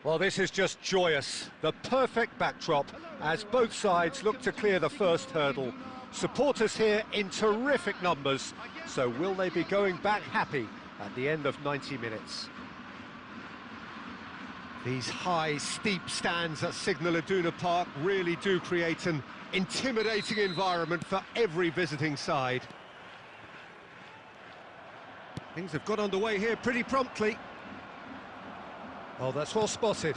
Well, this is just joyous. The perfect backdrop as both sides look to clear the first hurdle. Supporters here in terrific numbers, so will they be going back happy at the end of 90 minutes? These high, steep stands at Signal Iduna Park really do create an intimidating environment for every visiting side. Things have got underway here pretty promptly. Oh, that's well spotted.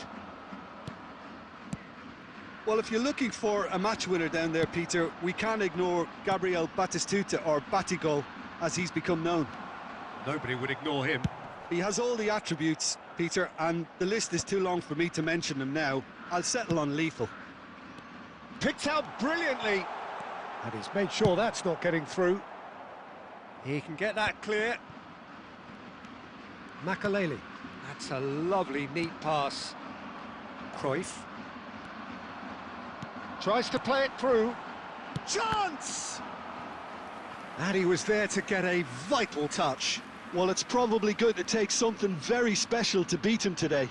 Well, if you're looking for a match winner down there, Peter, we can't ignore Gabriel Batistuta, or Batigol, as he's become known. Nobody would ignore him. He has all the attributes, Peter, and the list is too long for me to mention them now. I'll settle on lethal. Picked out brilliantly. And he's made sure that's not getting through. He can get that clear. Makaleli. That's a lovely, neat pass. Cruyff. Tries to play it through. Chance! And he was there to get a vital touch. Well, it's probably going to take something very special to beat him today.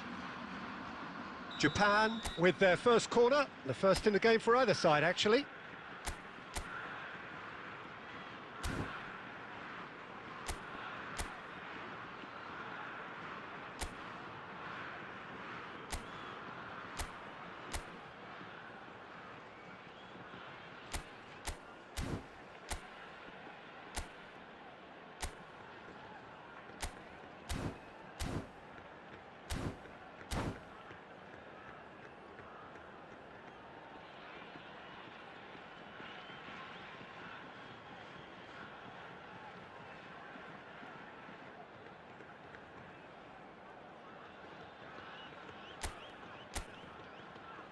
Japan with their first corner. The first in the game for either side, actually.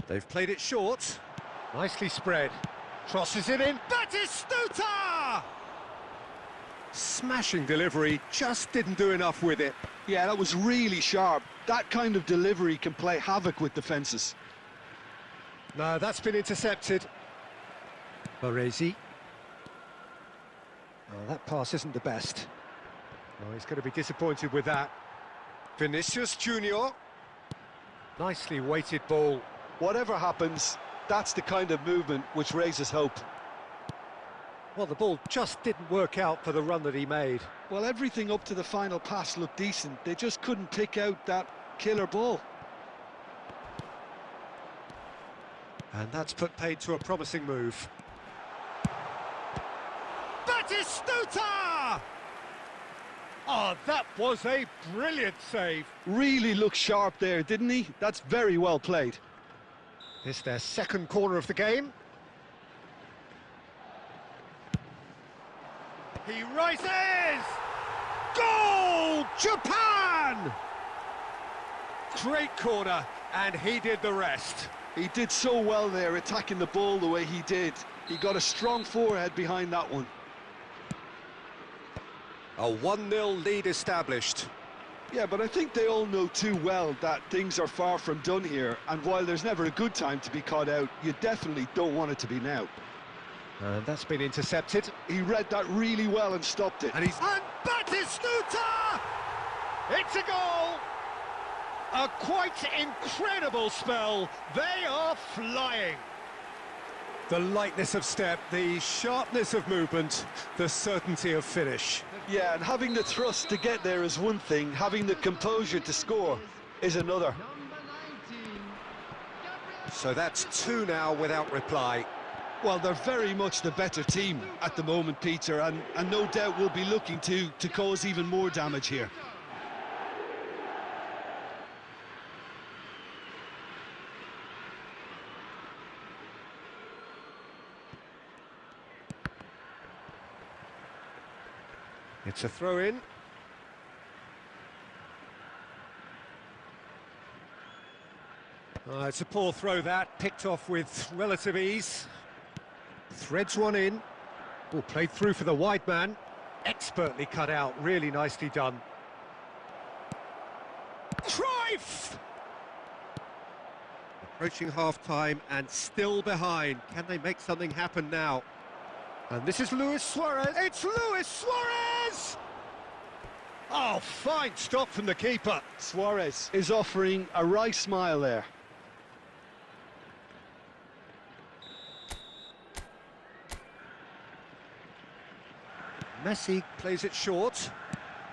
They've played it short. Nicely spread. Crosses it in. Batistuta! Smashing delivery, just didn't do enough with it. Yeah, that was really sharp. That kind of delivery can play havoc with defences. No, that's been intercepted. Baresi. Oh, that pass isn't the best. Oh, he's going to be disappointed with that. Vinicius Junior. Nicely weighted ball. Whatever happens, that's the kind of movement which raises hope. Well, the ball just didn't work out for the run that he made. Well, everything up to the final pass looked decent. They just couldn't pick out that killer ball. And that's put paid to a promising move. Batistuta! Oh, that was a brilliant save. Really looked sharp there, didn't he? That's very well played. This their second corner of the game. He rises! Goal! Japan! Great corner, and he did the rest. He did so well there, attacking the ball the way he did. He got a strong forehead behind that one. A 1-0 lead established. Yeah, but I think they all know too well that things are far from done here, and while there's never a good time to be caught out, you definitely don't want it to be now. And that's been intercepted. He read that really well and stopped it. And Batistuta! It's a goal! A quite incredible spell. They are flying. The lightness of step, the sharpness of movement, the certainty of finish. Yeah, and having the thrust to get there is one thing, having the composure to score is another. So that's 2 now without reply. Well, they're very much the better team at the moment, Peter, and no doubt will be looking to cause even more damage here. It's a throw-in. It's a poor throw that, picked off with relative ease. Threads one in. Ball played through for the wide man. Expertly cut out, really nicely done. Cruyff! Approaching half-time and still behind. Can they make something happen now? And this is Luis Suarez. It's Luis Suarez! Oh, fine stop from the keeper. Suarez is offering a wry smile there. Messi plays it short,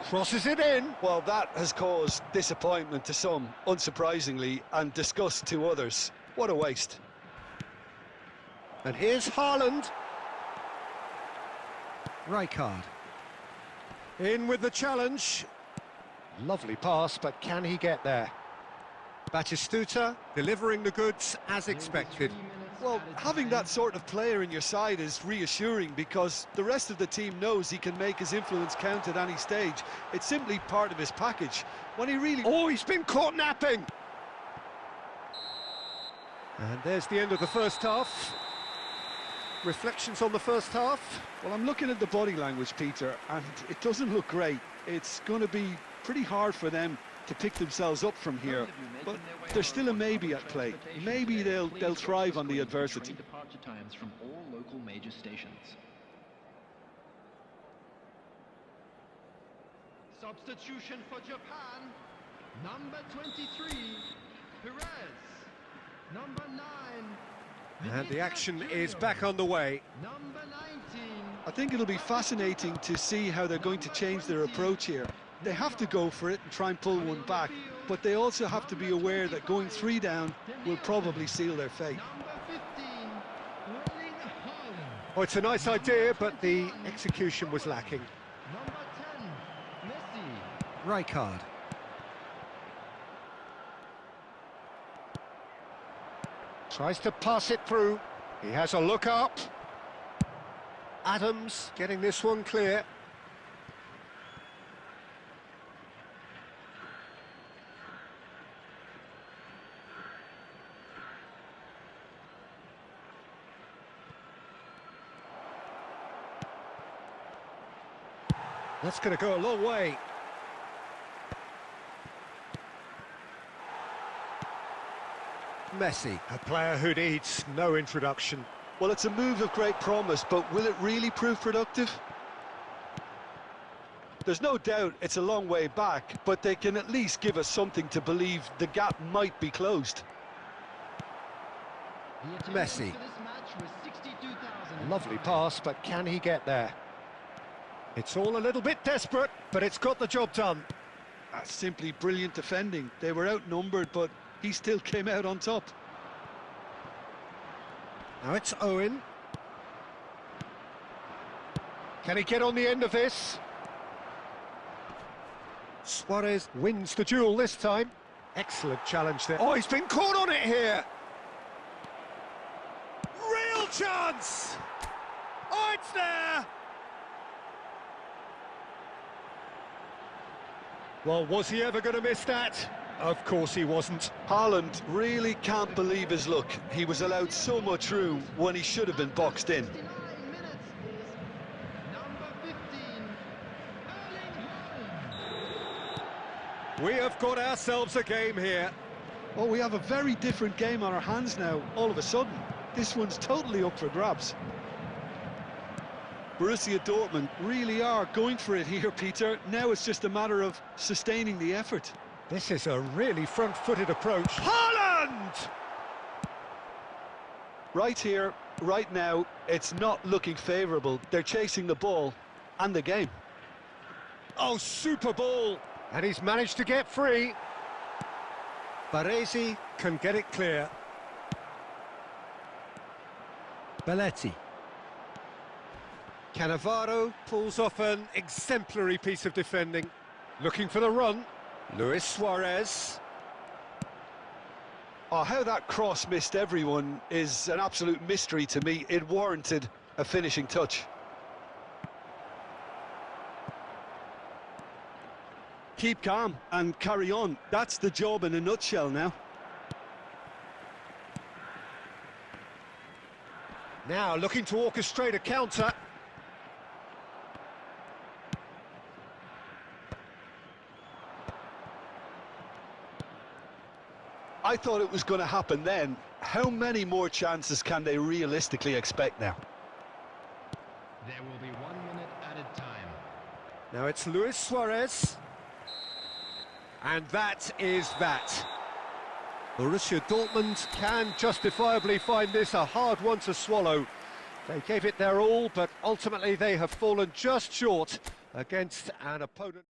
crosses it in. Well, that has caused disappointment to some, unsurprisingly, and disgust to others. What a waste. And here's Haaland. Rijkaard. In with the challenge. Lovely pass, but can he get there? Batistuta delivering the goods as expected. Well, having that sort of player in your side is reassuring because the rest of the team knows he can make his influence count at any stage. It's simply part of his package. When he really... Oh, he's been caught napping! And there's the end of the first half. Reflections on the first half? Well, I'm looking at the body language, Peter, and it doesn't look great. It's going to be pretty hard for them to pick themselves up from here, but there's still a maybe at play. Maybe they'll thrive on the adversity. Departure times from all local major stations. Substitution for Japan. Number 23, Perez. Number 9. And the action is back on the way. Number 19. I think it'll be fascinating to see how they're going to change their approach here. They have to go for it and try and pull one back, but they also have to be aware that going 3 down will probably seal their fate. Number 15, Erling Haaland. Oh, it's a nice idea, but the execution was lacking. Number 10, Messi. Rijkaard. Tries to pass it through. He has a look up. Adams getting this one clear. That's going to go a long way. Messi, a player who needs no introduction. Well, it's a move of great promise, but will it really prove productive? There's no doubt it's a long way back, but they can at least give us something to believe the gap might be closed. Messi. Lovely pass, but can he get there? It's all a little bit desperate, but it's got the job done. That's simply brilliant defending. They were outnumbered, but he still came out on top. Now it's Owen. Can he get on the end of this? Suarez wins the duel this time. Excellent challenge there. Oh, he's been caught on it here. Real chance! Oh, it's there! Well, was he ever going to miss that? Of course he wasn't. Haaland really can't believe his luck. He was allowed so much room when he should have been boxed in. 69 minutes is number 15, Erling Haaland. We have got ourselves a game here. Oh, we have a very different game on our hands now, all of a sudden. This one's totally up for grabs. Borussia Dortmund really are going for it here, Peter. Now it's just a matter of sustaining the effort. This is a really front-footed approach. Haaland! Right here, right now, it's not looking favourable. They're chasing the ball and the game. Oh, super ball! And he's managed to get free. Baresi can get it clear. Belletti. Cannavaro pulls off an exemplary piece of defending. Looking for the run. Luis Suarez. Oh, how that cross missed everyone is an absolute mystery to me. It warranted a finishing touch. Keep calm and carry on. That's the job in a nutshell now. Now looking to orchestrate a counter. I thought it was going to happen then. How many more chances can they realistically expect now? There will be 1 minute added time. Now it's Luis Suarez. And that is that. Borussia Dortmund can justifiably find this a hard one to swallow. They gave it their all, but ultimately they have fallen just short against an opponent.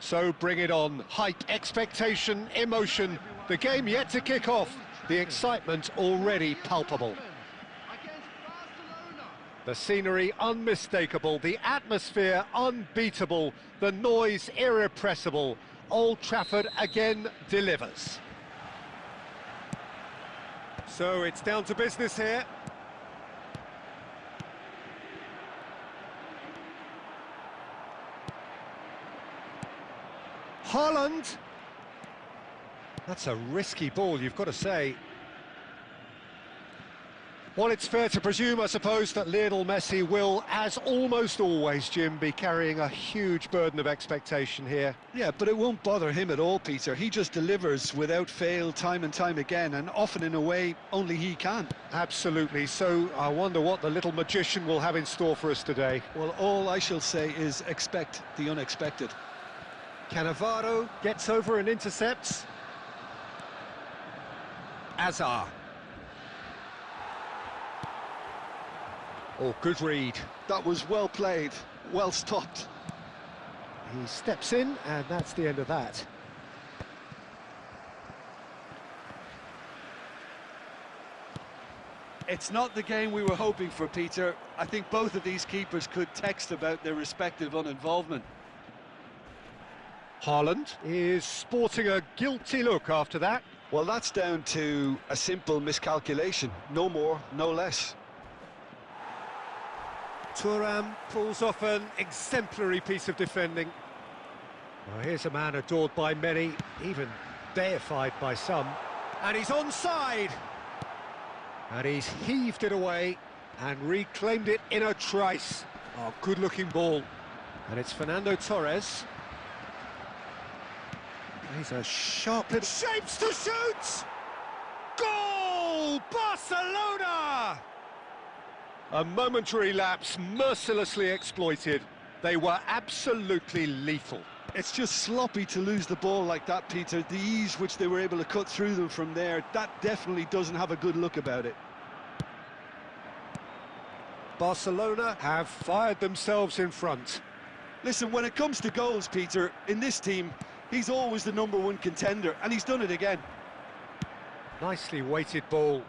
So bring it on. Hype, expectation, emotion. The game yet to kick off. The excitement already palpable. Against Barcelona. The scenery unmistakable. The atmosphere unbeatable. The noise irrepressible. Old Trafford again delivers. So it's down to business here. Haaland. That's a risky ball, you've got to say. Well, it's fair to presume, I suppose, that Lionel Messi will, as almost always, Jim, be carrying a huge burden of expectation here. Yeah, but it won't bother him at all, Peter. He just delivers without fail time and time again, and often in a way only he can. Absolutely. So I wonder what the little magician will have in store for us today. Well, all I shall say is expect the unexpected. Cannavaro gets over and intercepts. Azar. Oh, good read. That was well played, well stopped. He steps in, and that's the end of that. It's not the game we were hoping for, Peter. I think both of these keepers could text about their respective uninvolvement. Haaland is sporting a guilty look after that. Well, that's down to a simple miscalculation. No more, no less. Thuram pulls off an exemplary piece of defending. Well, here's a man adored by many, even deified by some. And he's onside! And he's heaved it away and reclaimed it in a trice. Oh, good-looking ball. And it's Fernando Torres. He's a sharp little... Shapes to shoot! Goal! Barcelona! A momentary lapse mercilessly exploited. They were absolutely lethal. It's just sloppy to lose the ball like that, Peter. The ease which they were able to cut through them from there, that definitely doesn't have a good look about it. Barcelona have fired themselves in front. Listen, when it comes to goals, Peter, in this team, he's always the #1 contender, and he's done it again. Nicely weighted ball.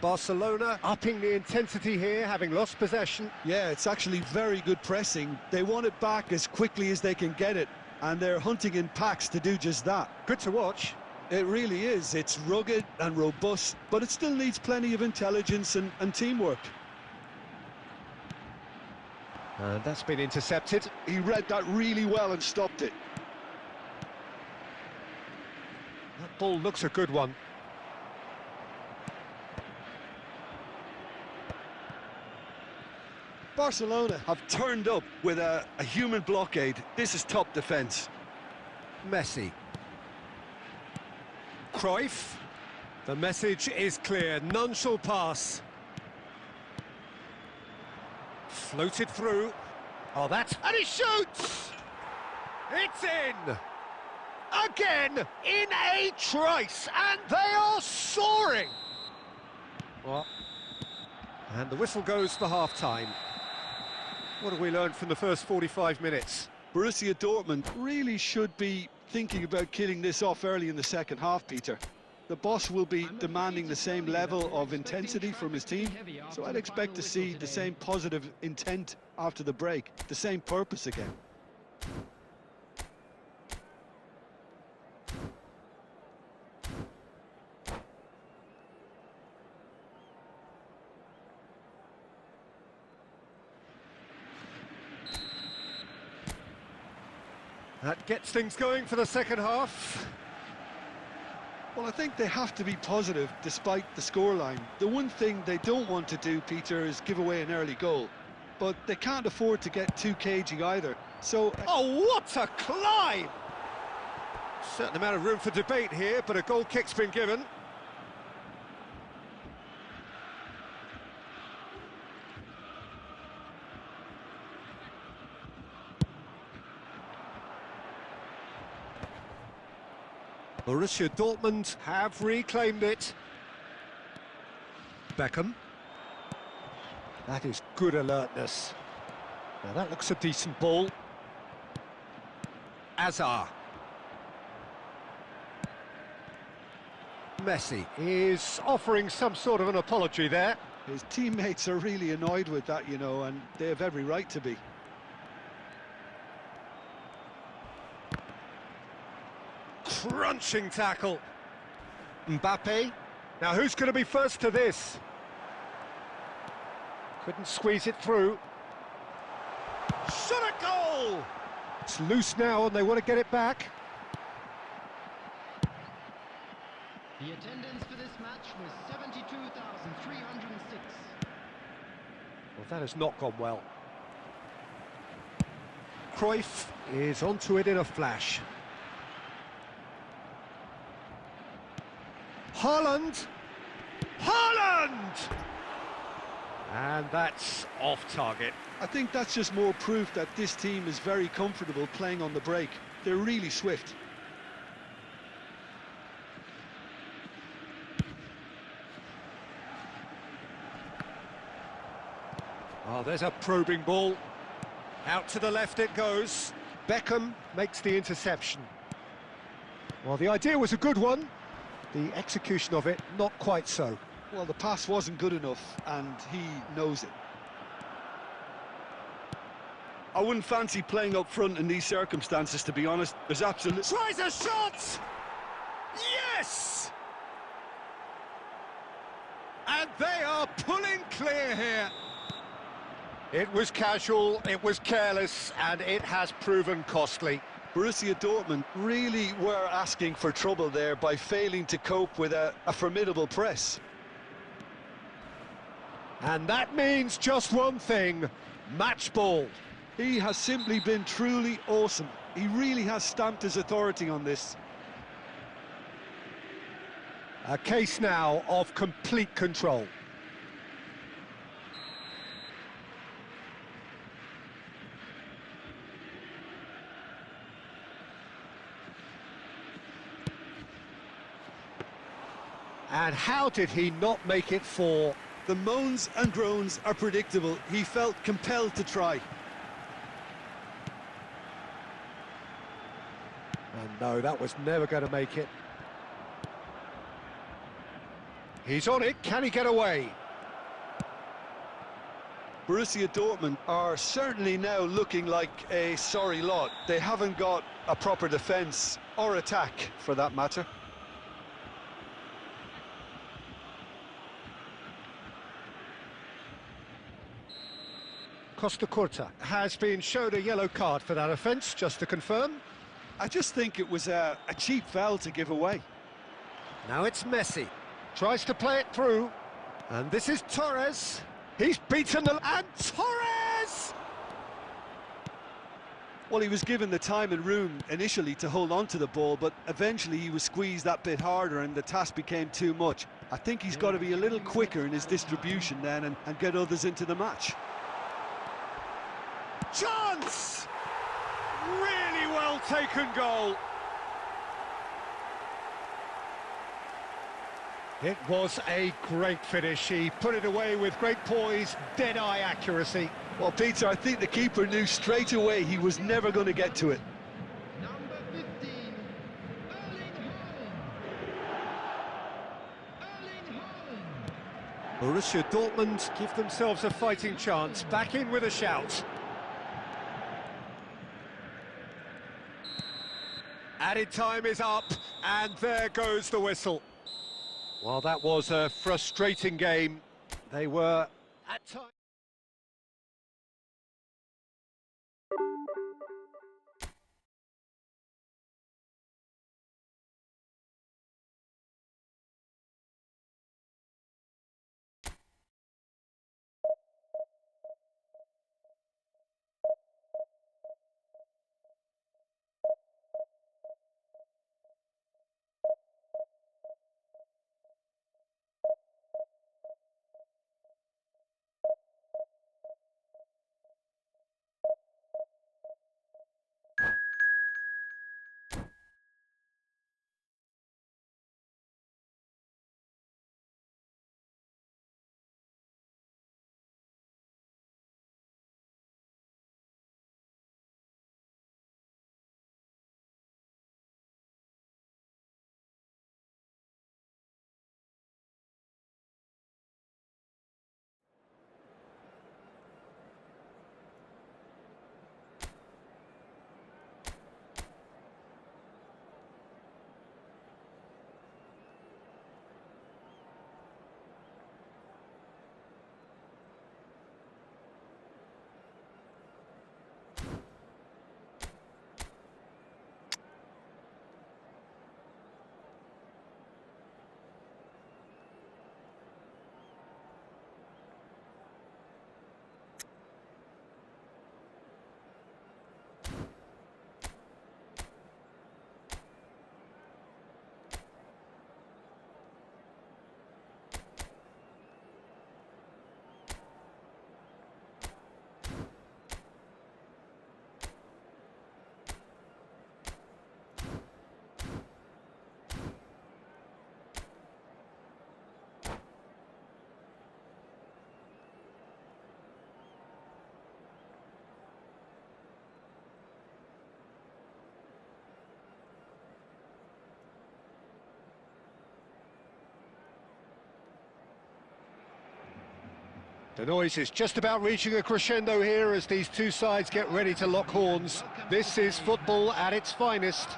Barcelona upping the intensity here, having lost possession. Yeah, it's actually very good pressing. They want it back as quickly as they can get it, and they're hunting in packs to do just that. Good to watch. It really is. It's rugged and robust, but it still needs plenty of intelligence and teamwork. And that's been intercepted. He read that really well and stopped it. That ball looks a good one. Barcelona have turned up with a human blockade. This is top defence. Messi. Cruyff. The message is clear. None shall pass. Floated through. Oh, that's... And he shoots! It's in! Again, in a trice, and they are soaring! What? And the whistle goes for half-time. What have we learned from the first 45 minutes? Borussia Dortmund really should be thinking about killing this off early in the second half, Peter. The boss will be demanding the same level of intensity from his team, so I'd expect to see the same positive intent after the break, the same purpose again. That gets things going for the second half. Well, I think they have to be positive despite the scoreline. The one thing they don't want to do, Peter, is give away an early goal. But they can't afford to get too cagey either. So... Oh, what a climb! Certain amount of room for debate here, but a goal kick's been given. Borussia Dortmund have reclaimed it. Beckham. That is good alertness. Now that looks a decent ball. Azar. Messi is offering some sort of an apology there. His teammates are really annoyed with that, you know, and they have every right to be. Crunching tackle. Mbappe. Now who's going to be first to this? Couldn't squeeze it through. Shot a goal! It's loose now and they want to get it back. The attendance for this match was 72,306. Well, that has not gone well. Cruyff is onto it in a flash. Haaland! Haaland! And that's off target. I think that's just more proof that this team is very comfortable playing on the break. They're really swift. Oh, there's a probing ball. Out to the left it goes. Beckham makes the interception. Well, the idea was a good one. The execution of it, not quite so. Well, the pass wasn't good enough, and he knows it. I wouldn't fancy playing up front in these circumstances, to be honest. There's absolutely... Tries a shot! Yes! And they are pulling clear here. It was casual, it was careless, and it has proven costly. Borussia Dortmund really were asking for trouble there by failing to cope with a formidable press. And that means just one thing, match ball. He has simply been truly awesome. He really has stamped his authority on this. A case now of complete control. And how did he not make it four? The moans and groans are predictable. He felt compelled to try. And no, that was never going to make it. He's on it, can he get away? Borussia Dortmund are certainly now looking like a sorry lot. They haven't got a proper defence or attack, for that matter. Costa Curta has been showed a yellow card for that offence, just to confirm. I just think it was a cheap foul to give away. Now it's Messi. Tries to play it through. And this is Torres. He's beaten the... And Torres! Well, he was given the time and room initially to hold on to the ball, but eventually he was squeezed that bit harder and the task became too much. I think he's got to be a little quicker in his distribution then and get others into the match. Chance! Really well taken goal. It was a great finish. He put it away with great poise, dead-eye accuracy. Well, Peter, I think the keeper knew straight away he was never going to get to it. Number 15, Erling Haaland. Borussia Dortmund give themselves a fighting chance. Back in with a shout. Added time is up, and there goes the whistle. Well, that was a frustrating game. They were, at times... The noise is just about reaching a crescendo here as these two sides get ready to lock horns. This is football at its finest.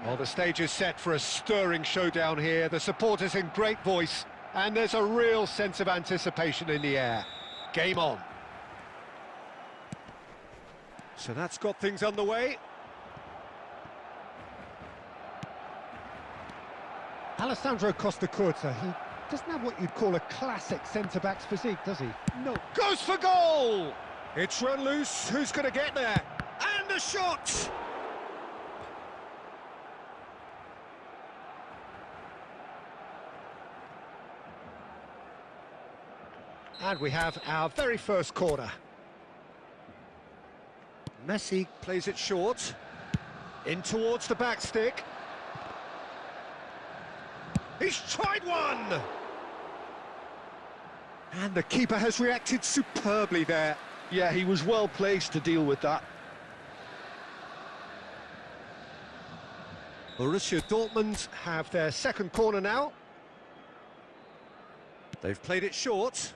Well, the stage is set for a stirring showdown here. The supporters in great voice, and there's a real sense of anticipation in the air. Game on. So that's got things underway. Alessandro Costa Curta, he doesn't have what you'd call a classic centre-back's physique, does he? No. Goes for goal! It's run loose, who's going to get there? And a shot! And we have our very first corner. Messi plays it short. In towards the back stick. He's tried one! And the keeper has reacted superbly there. Yeah, he was well placed to deal with that. Borussia Dortmund have their second corner now. They've played it short.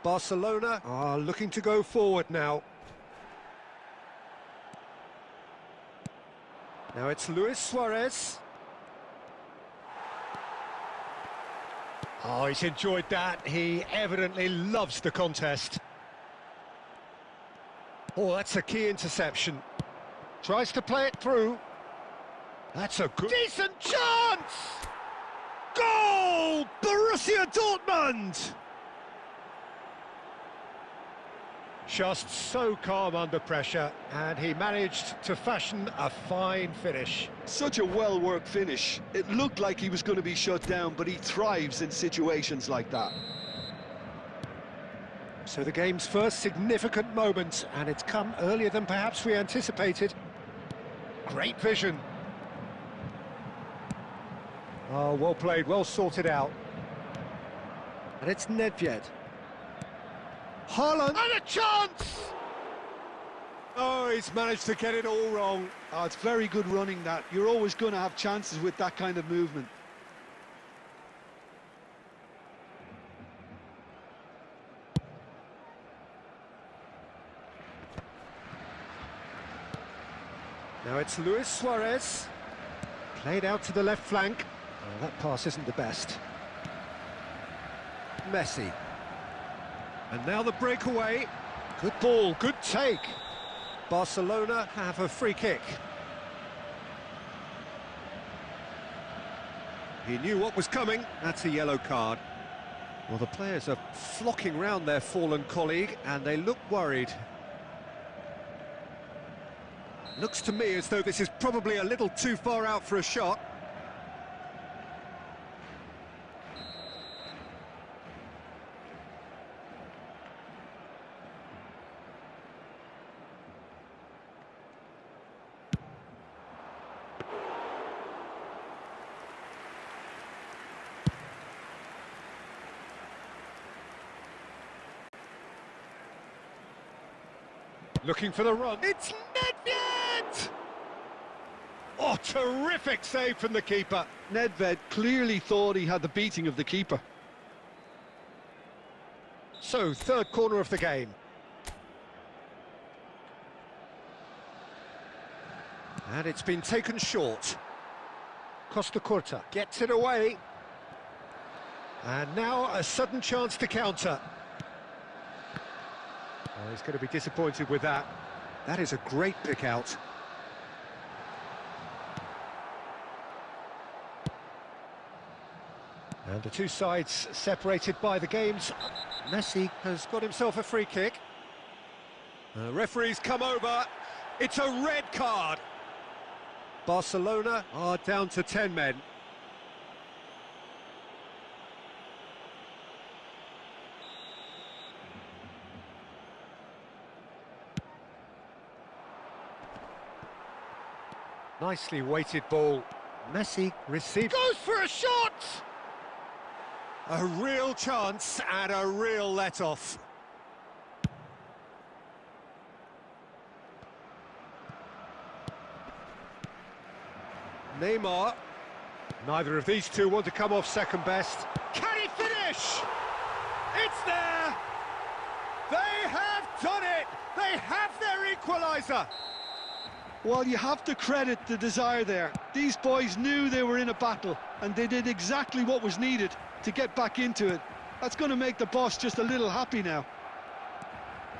Barcelona are looking to go forward now. Now it's Luis Suarez. Oh, he's enjoyed that. He evidently loves the contest. Oh, that's a key interception. Tries to play it through. That's a good... Decent chance! Goal! Borussia Dortmund! Just so calm under pressure, and he managed to fashion a fine finish. Such a well-worked finish. It looked like he was going to be shut down, but he thrives in situations like that. So the game's first significant moment, and it's come earlier than perhaps we anticipated. Great vision. Oh, well played, well sorted out. And it's Nedved. Haaland! And a chance! Oh, he's managed to get it all wrong. Oh, it's very good running, that. You're always going to have chances with that kind of movement. Now it's Luis Suarez. Played out to the left flank. Oh, that pass isn't the best. Messi. And now the breakaway. Good ball, good take. Barcelona have a free kick. He knew what was coming. That's a yellow card. Well, the players are flocking round their fallen colleague, and they look worried. Looks to me as though this is probably a little too far out for a shot. Looking for the run. It's Nedved! Oh, terrific save from the keeper. Nedved clearly thought he had the beating of the keeper. So, third corner of the game. And it's been taken short. Costa Curta gets it away. And now a sudden chance to counter. Oh, he's going to be disappointed with that. That is a great pick out. And the two sides separated by the games. Messi has got himself a free kick. The referee's come over. It's a red card. Barcelona are down to 10 men. Nicely weighted ball. Messi receives. Goes for a shot! A real chance and a real let-off. Neymar. Neither of these two want to come off second best. Can he finish? It's there! They have done it! They have their equaliser! Well, you have to credit the desire there. These boys knew they were in a battle, and they did exactly what was needed to get back into it. That's going to make the boss just a little happy now.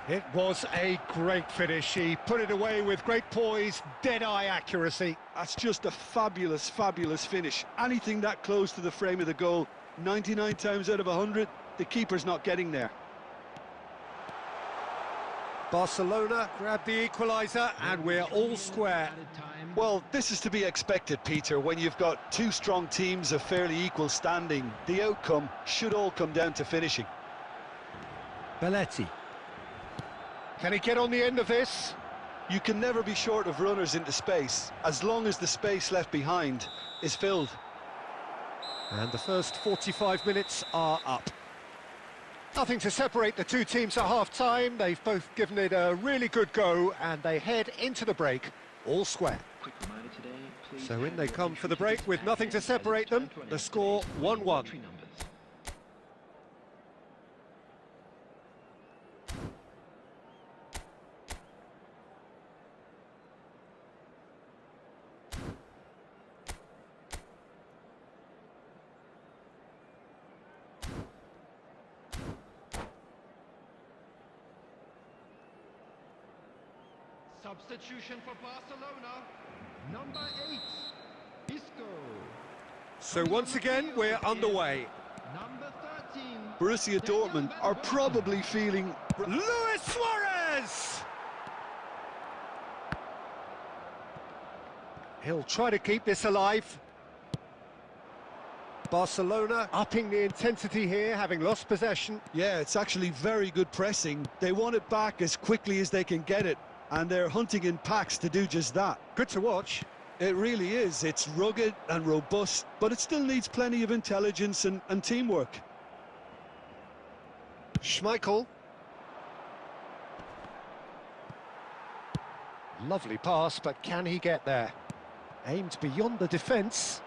It was a great finish. He put it away with great poise, dead-eye accuracy. That's just a fabulous, fabulous finish. Anything that close to the frame of the goal, 99 times out of 100, the keeper's not getting there. Barcelona grab the equaliser, and we're all square. Well, this is to be expected, Peter. When you've got two strong teams of fairly equal standing, the outcome should all come down to finishing. Belletti. Can he get on the end of this? You can never be short of runners into space, as long as the space left behind is filled. And the first 45 minutes are up. Nothing to separate the two teams at half-time. They've both given it a really good go, and they head into the break all square. Quick reminder today, please So in have they your come entry for the break tickets with at nothing to hand as separate it's time them. to The announce score today's 1-1. entry numbers. Substitution for Barcelona. Number 8, Isco. So once again, we're underway. Number 13. Borussia Dortmund are probably feeling... Luis Suarez! He'll try to keep this alive. Barcelona upping the intensity here, having lost possession. Yeah, it's actually very good pressing. They want it back as quickly as they can get it, and they're hunting in packs to do just that. Good to watch. It really is. It's rugged and robust, but it still needs plenty of intelligence and teamwork. Schmeichel. Lovely pass, but can he get there? Aimed beyond the defence.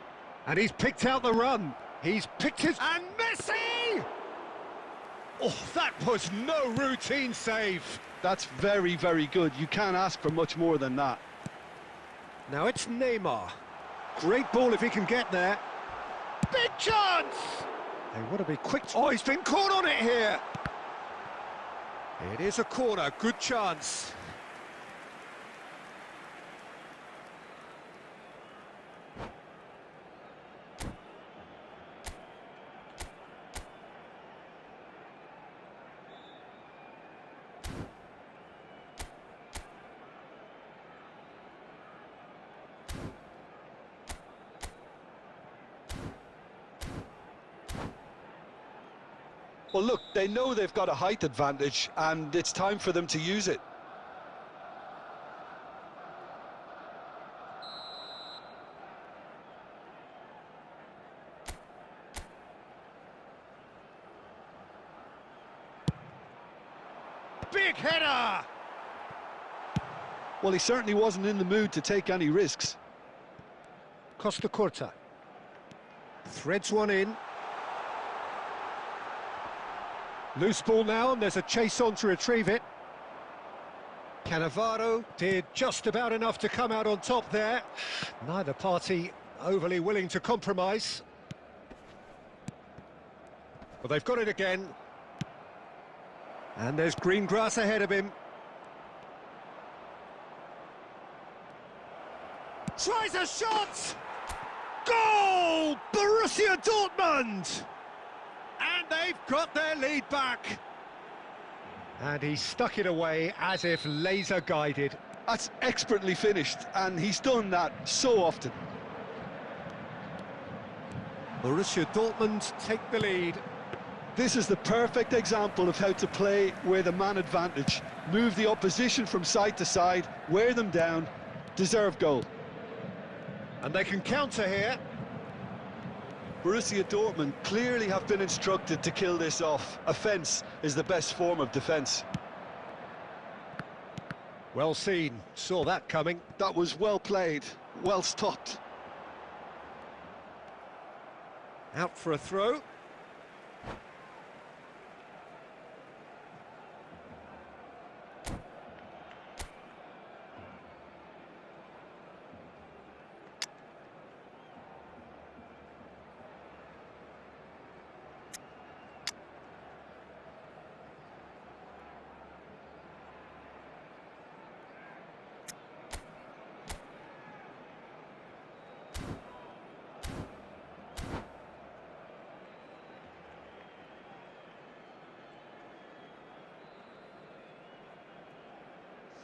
And he's picked out the run. He's picked his... And Messi! Oh, that was no routine save. That's very, very good. You can't ask for much more than that. Now it's Neymar. Great ball if he can get there. Big chance! They want to be quick. Oh, he's been caught on it here. It is a corner. Good chance. Well, look, they know they've got a height advantage, and it's time for them to use it. Big header! Well, he certainly wasn't in the mood to take any risks. Costa Curta. Threads one in. Loose ball now, and there's a chase on to retrieve it. Cannavaro did just about enough to come out on top there. Neither party overly willing to compromise. Well, they've got it again. And there's green grass ahead of him. Tries a shot! Goal! Borussia Dortmund! And they've got their lead back. And he stuck it away as if laser guided. That's expertly finished, and he's done that so often. Borussia Dortmund take the lead. This is the perfect example of how to play with a man advantage. Move the opposition from side to side, wear them down, deserve goal. And they can counter here. Borussia Dortmund clearly have been instructed to kill this off. Offence is the best form of defence. Well seen, saw that coming. That was well played, well stopped. Out for a throw.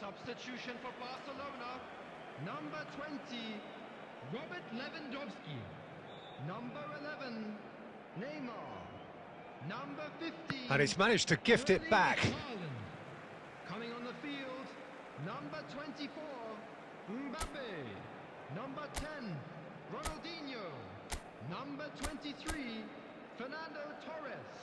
Substitution for Barcelona. Number 20, Robert Lewandowski. Number 11, Neymar. Number 15. And he's managed to gift it back. Haaland. Coming on the field, number 24, Mbappe. Number 10, Ronaldinho. Number 23, Fernando Torres.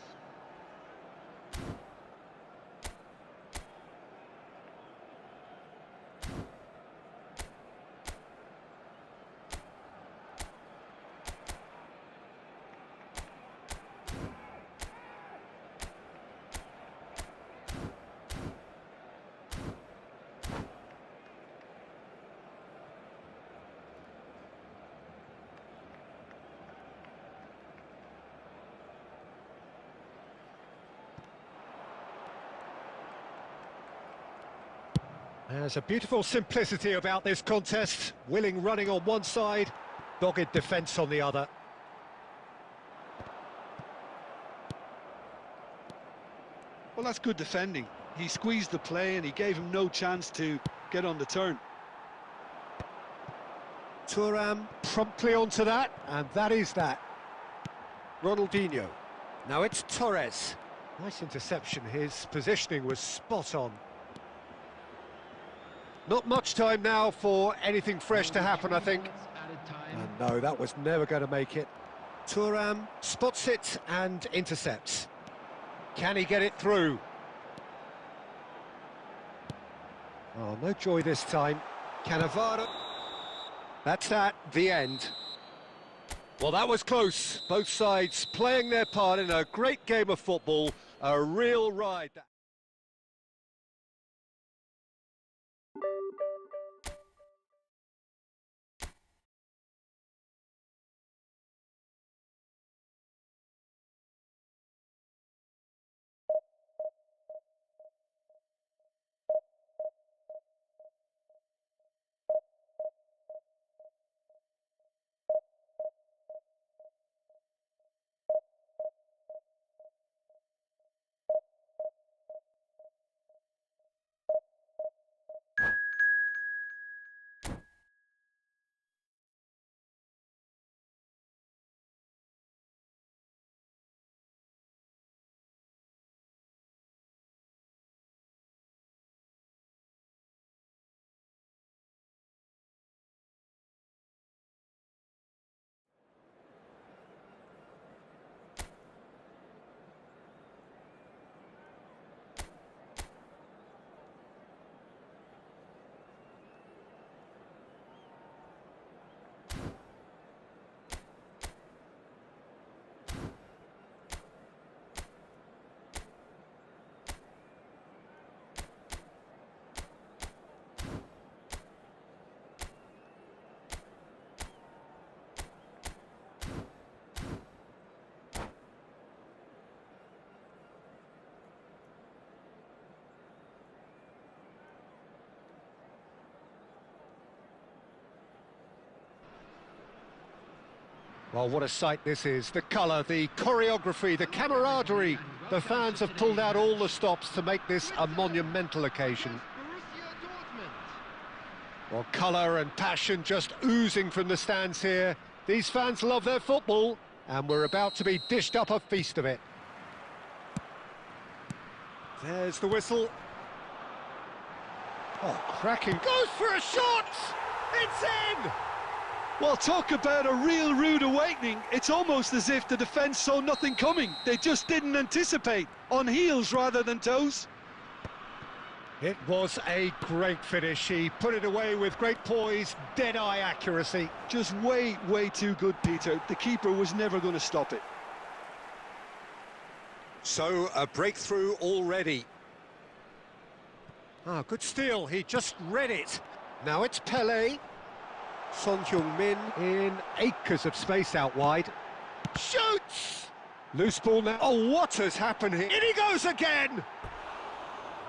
There's a beautiful simplicity about this contest. Willing running on one side, dogged defence on the other. Well, that's good defending. He squeezed the play and he gave him no chance to get on the turn. Thuram promptly onto that, and that is that. Ronaldinho. Now it's Torres. Nice interception, his positioning was spot on. Not much time now for anything fresh to happen, I think. And no, that was never going to make it. Thuram spots it and intercepts. Can he get it through? Oh, no joy this time. Cannavaro. That's that, the end. Well, that was close. Both sides playing their part in a great game of football. A real ride. Well, what a sight this is. The colour, the choreography, the camaraderie. The fans have pulled out all the stops to make this a monumental occasion. Well, colour and passion just oozing from the stands here. These fans love their football, and we're about to be dished up a feast of it. There's the whistle. Oh, cracking. Goes for a shot! It's in! Well, talk about a real rude awakening. It's almost as if the defence saw nothing coming. They just didn't anticipate. On heels rather than toes. It was a great finish. He put it away with great poise, dead-eye accuracy. Just way too good, Peter. The keeper was never going to stop it. So, a breakthrough already. Ah, good steal. He just read it. Now it's Pele. Son Heung-min in acres of space out wide. Shoots! Loose ball now. Oh, what has happened here? In he goes again!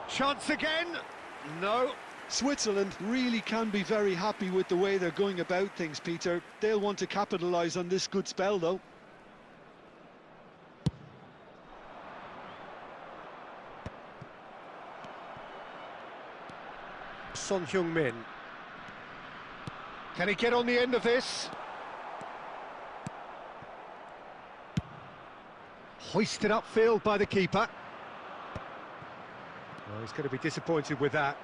Chance again? No. Switzerland really can be very happy with the way they're going about things, Peter. They'll want to capitalise on this good spell, though. Son Heung-min. Can he get on the end of this? Hoisted upfield by the keeper. Well, he's going to be disappointed with that.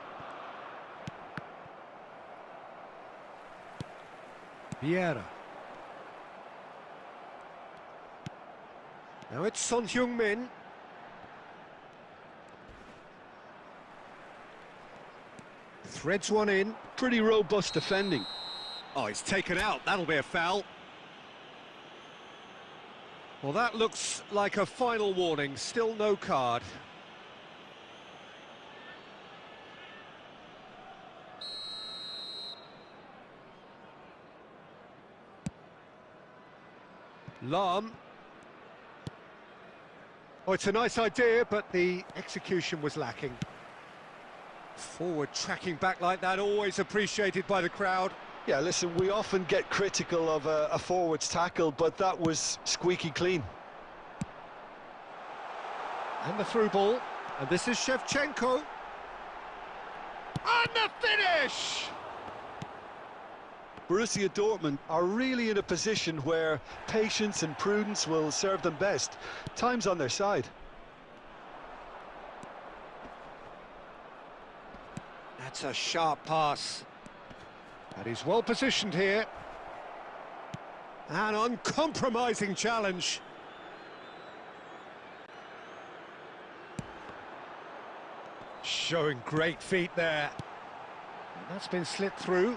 Vieira. Now it's Son Heung-min. Threads one in. Pretty robust defending. Oh, he's taken out. That'll be a foul. Well, that looks like a final warning. Still no card. Lahm. Oh, it's a nice idea, but the execution was lacking. Forward tracking back like that, always appreciated by the crowd. Yeah, listen, we often get critical of a forward's tackle, but that was squeaky clean. And the through ball, and this is Shevchenko. And the finish! Borussia Dortmund are really in a position where patience and prudence will serve them best. Time's on their side. That's a sharp pass. And he's well positioned here. An uncompromising challenge. Showing great feet there. And that's been slit through.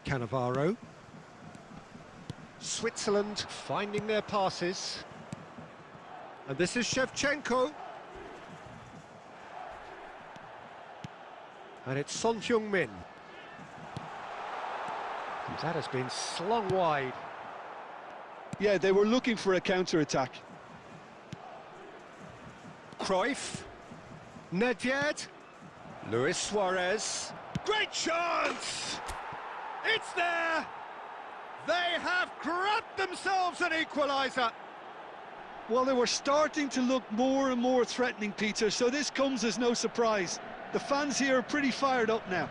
Cannavaro. Switzerland finding their passes. And this is Shevchenko. And it's Son Heung-min. And that has been slung wide. Yeah, they were looking for a counter-attack. Cruyff. Nedved. Luis Suarez. Great chance! It's there! They have grabbed themselves an equaliser. Well, they were starting to look more and more threatening, Peter, so this comes as no surprise. The fans here are pretty fired up now.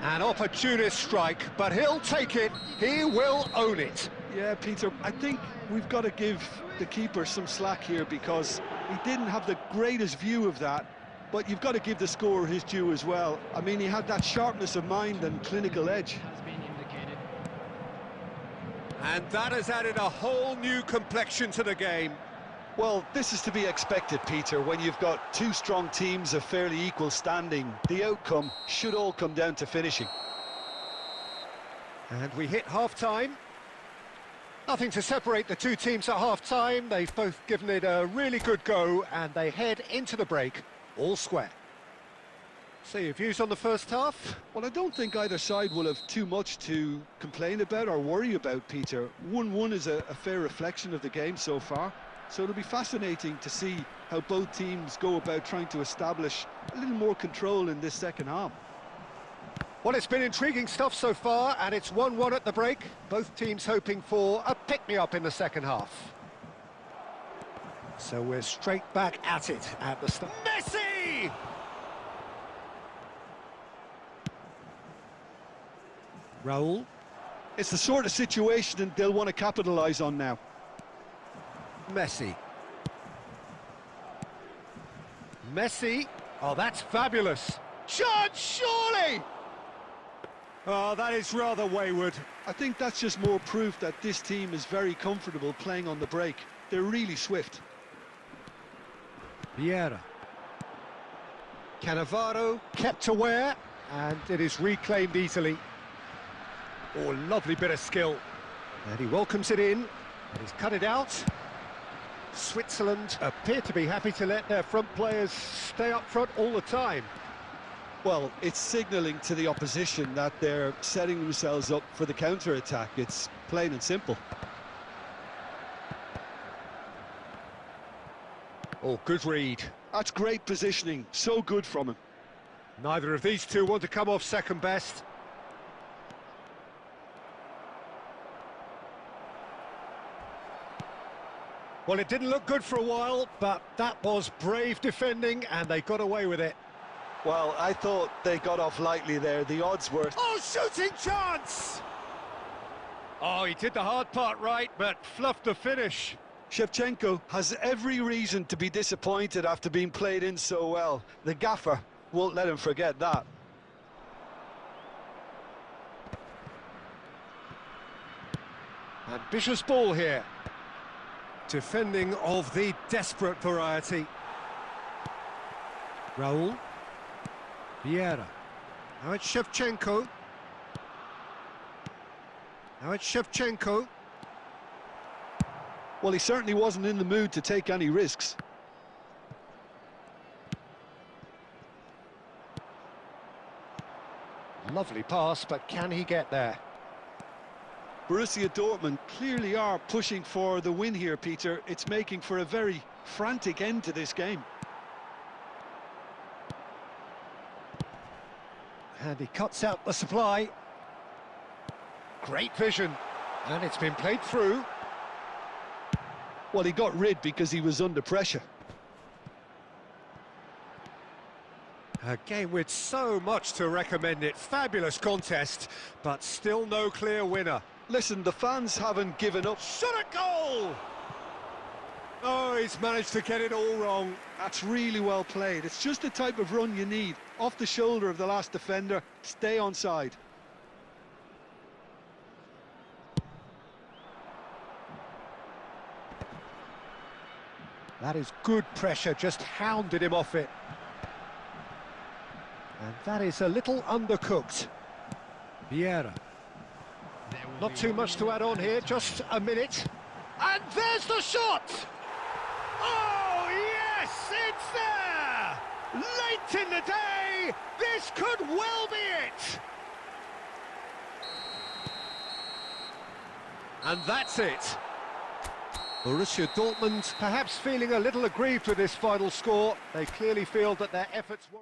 An opportunist strike, but he'll take it. He will own it. Yeah, Peter, I think we've got to give the keeper some slack here because he didn't have the greatest view of that. But you've got to give the scorer his due as well. I mean, he had that sharpness of mind and clinical edge. Has been indicated. And that has added a whole new complexion to the game. Well, this is to be expected, Peter, when you've got two strong teams of fairly equal standing. The outcome should all come down to finishing. And we hit half-time. Nothing to separate the two teams at half-time. They've both given it a really good go, and they head into the break all square. So your views on the first half? Well, I don't think either side will have too much to complain about or worry about, Peter. 1-1 is a fair reflection of the game so far. So it'll be fascinating to see how both teams go about trying to establish a little more control in this second half. Well, it's been intriguing stuff so far, and it's 1-1 at the break. Both teams hoping for a pick-me-up in the second half. So we're straight back at it at the start. Messi! Raul. It's the sort of situation that they'll want to capitalise on now. Messi. Messi. Oh, that's fabulous. Chance, surely! Oh, that is rather wayward. I think that's just more proof that this team is very comfortable playing on the break. They're really swift. Vieira. Cannavaro kept aware, and it is reclaimed easily. Oh, lovely bit of skill. And he welcomes it in, and he's cut it out. Switzerland appear to be happy to let their front players stay up front all the time. Well, it's signalling to the opposition that they're setting themselves up for the counter-attack. It's plain and simple. Oh, good read. That's great positioning, so good from him. Neither of these two want to come off second best. Well, it didn't look good for a while, but that was brave defending, and they got away with it. Well, I thought they got off lightly there. The odds were... Oh, shooting chance! Oh, he did the hard part right, but fluffed the finish. Shevchenko has every reason to be disappointed after being played in so well. The gaffer won't let him forget that. Ambitious ball here. Defending of the desperate variety. Raul. Vieira. Now it's Shevchenko. Now it's Shevchenko. Well, he certainly wasn't in the mood to take any risks. Lovely pass, but can he get there? Borussia Dortmund clearly are pushing for the win here, Peter. It's making for a very frantic end to this game. And he cuts out the supply. Great vision. And it's been played through. Well, he got rid because he was under pressure. A game with so much to recommend it. Fabulous contest, but still no clear winner. Listen, the fans haven't given up. Shot at goal! Oh, he's managed to get it all wrong. That's really well played. It's just the type of run you need. Off the shoulder of the last defender, stay onside. That is good pressure, just hounded him off it. And that is a little undercooked. Vieira. Not too much to add on here, just a minute. And there's the shot! Oh, yes, it's there! Late in the day, this could well be it! And that's it. Borussia Dortmund perhaps feeling a little aggrieved with this final score. They clearly feel that their efforts were...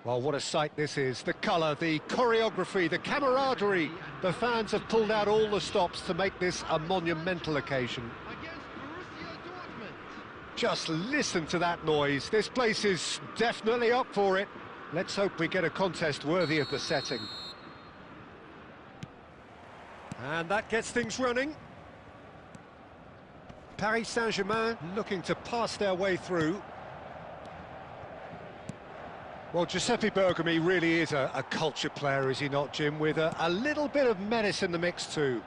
Well, what a sight this is. The colour, the choreography, the camaraderie. The fans have pulled out all the stops to make this a monumental occasion. Against Borussia Dortmund. Just listen to that noise. This place is definitely up for it. Let's hope we get a contest worthy of the setting. And that gets things running. Paris Saint-Germain looking to pass their way through. Well, Giuseppe Bergomi really is a culture player, is he not, Jim, with a little bit of menace in the mix too.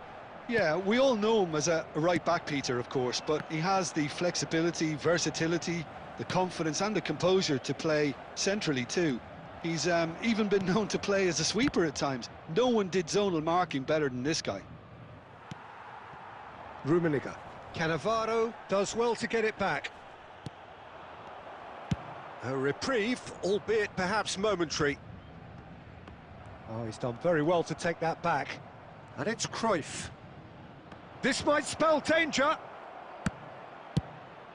Yeah, we all know him as a right-back, Peter, of course, but he has the flexibility, versatility, the confidence and the composure to play centrally too. He's even been known to play as a sweeper at times. No one did zonal marking better than this guy. Rummenigge. Cannavaro does well to get it back. A reprieve, albeit perhaps momentary. Oh, he's done very well to take that back. And it's Cruyff. This might spell danger.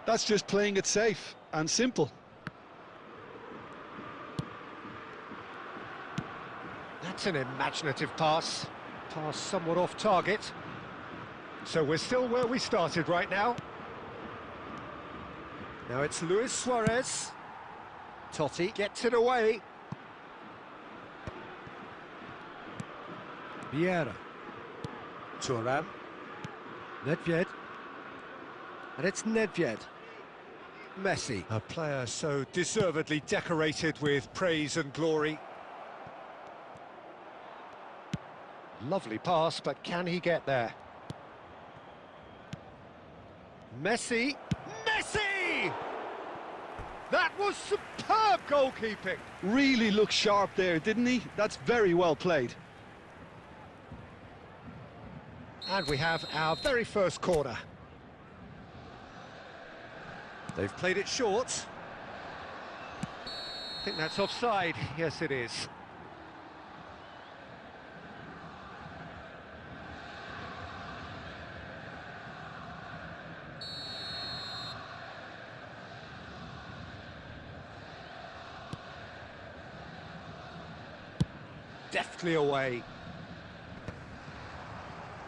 That's just playing it safe and simple. That's an imaginative pass. Pass somewhat off target. So we're still where we started right now. Now it's Luis Suarez. Totti gets it away. Vieira. Thuram. Nedved. And it's Nedved. Messi, a player so deservedly decorated with praise and glory. Lovely pass, but can he get there? Messi! Messi! That was superb goalkeeping! Really looked sharp there, didn't he? That's very well played. And we have our very first corner. They've played it short. I think that's offside. Yes, it is. Deftly away.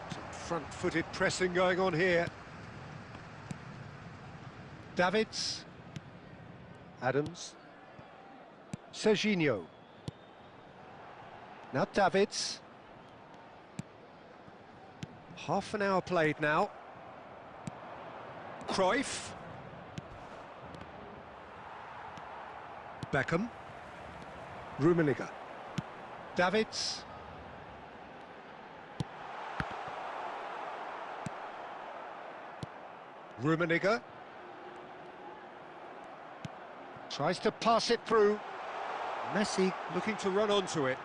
Some front-footed pressing going on here. Davids. Adams. Serginho. Now Davids. Half an hour played now. Cruyff. Beckham. Rummenigge. Davids. Rummenigge. Tries to pass it through. Messi looking to run onto it.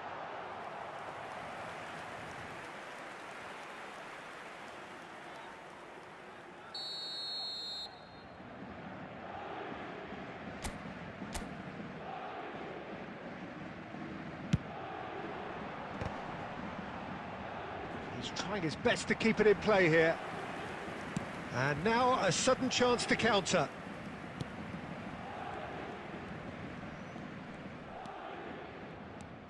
He's trying his best to keep it in play here. And now a sudden chance to counter.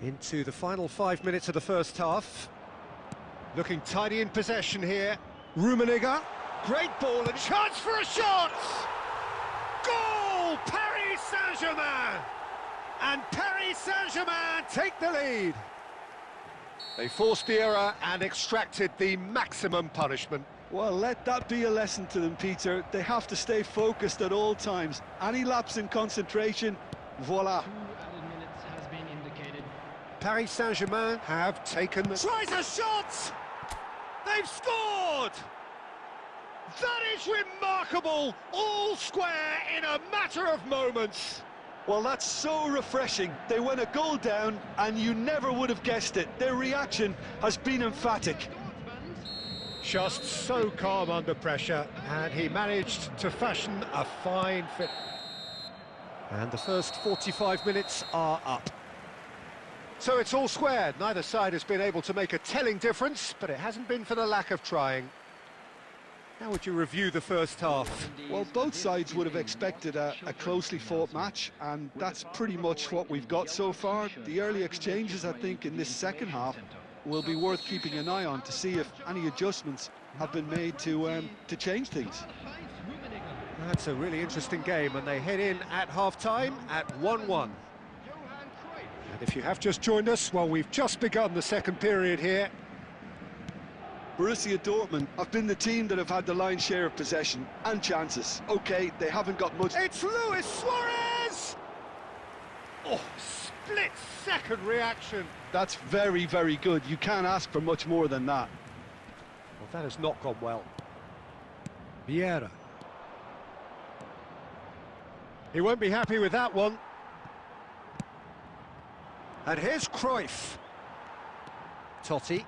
Into the final 5 minutes of the first half. Looking tidy in possession here. Rummenigge. Great ball and chance for a shot! Goal! Paris Saint-Germain! And Paris Saint-Germain take the lead. They forced the error and extracted the maximum punishment. Well, let that be a lesson to them, Peter. They have to stay focused at all times. Any lapse in concentration, voila. 2 added minutes has been indicated. Paris Saint-Germain have taken... Tries a shot! They've scored! That is remarkable! All square in a matter of moments. Well, that's so refreshing. They went a goal down, and you never would have guessed it. Their reaction has been emphatic. Just so calm under pressure, and he managed to fashion a fine fit. And the first 45 minutes are up. So it's all squared. Neither side has been able to make a telling difference, but it hasn't been for the lack of trying. How would you review the first half? Well, both sides would have expected a closely fought match, and that's pretty much what we've got so far. The early exchanges, I think, in this second half will be worth keeping an eye on to see if any adjustments have been made to change things. That's a really interesting game, and they head in at half-time at 1-1. And if you have just joined us, well, we've just begun the second period here. Borussia Dortmund have been the team that have had the lion's share of possession and chances. OK, they haven't got much. It's Luis Suarez! Oh, split-second reaction. That's very, very good. You can't ask for much more than that. Well, that has not gone well. Vieira. He won't be happy with that one. And here's Cruyff. Totti.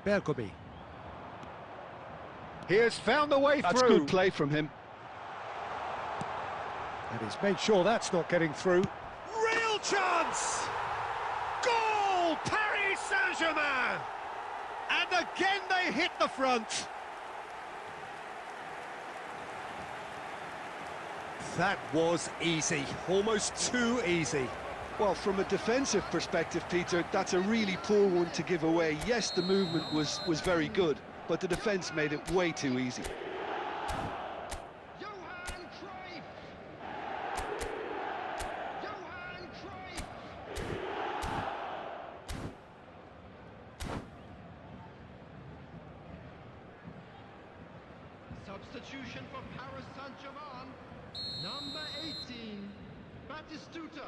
Bergomi. He has found the way through. That's good play from him. And he's made sure that's not getting through. Real chance! Goal! Paris Saint-Germain! And again they hit the front. That was easy, almost too easy. Well, from a defensive perspective, Peter, that's a really poor one to give away. Yes, the movement was very good, but the defence made it way too easy. Johan Cruyff! Johan Cruyff! Substitution for Paris Saint-Germain. Number 18, Batistuta.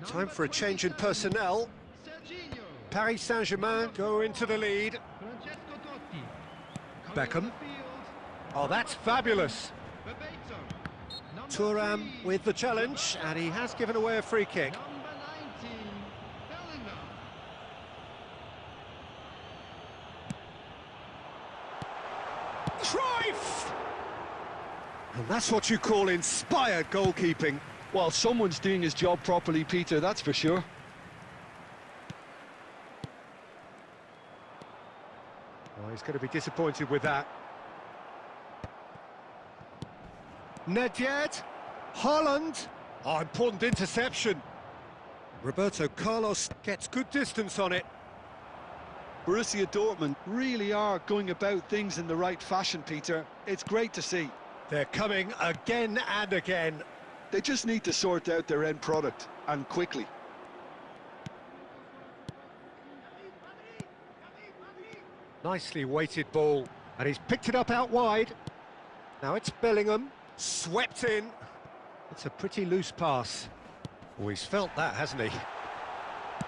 Time for a change in personnel. Serginho. Paris Saint-Germain go into the lead. Francesco Totti. Beckham. Oh, that's fabulous. Thuram with the challenge, and he has given away a free kick. Number 19, Bellingham. Cruyff! And that's what you call inspired goalkeeping. Well, someone's doing his job properly, Peter, that's for sure. Oh, he's going to be disappointed with that. Nedved, Haaland. Oh, important interception. Roberto Carlos gets good distance on it. Borussia Dortmund really are going about things in the right fashion, Peter. It's great to see. They're coming again and again. They just need to sort out their end product, and quickly. Nicely weighted ball, and he's picked it up out wide. Now it's Bellingham, swept in. It's a pretty loose pass. Oh, he's felt that, hasn't he?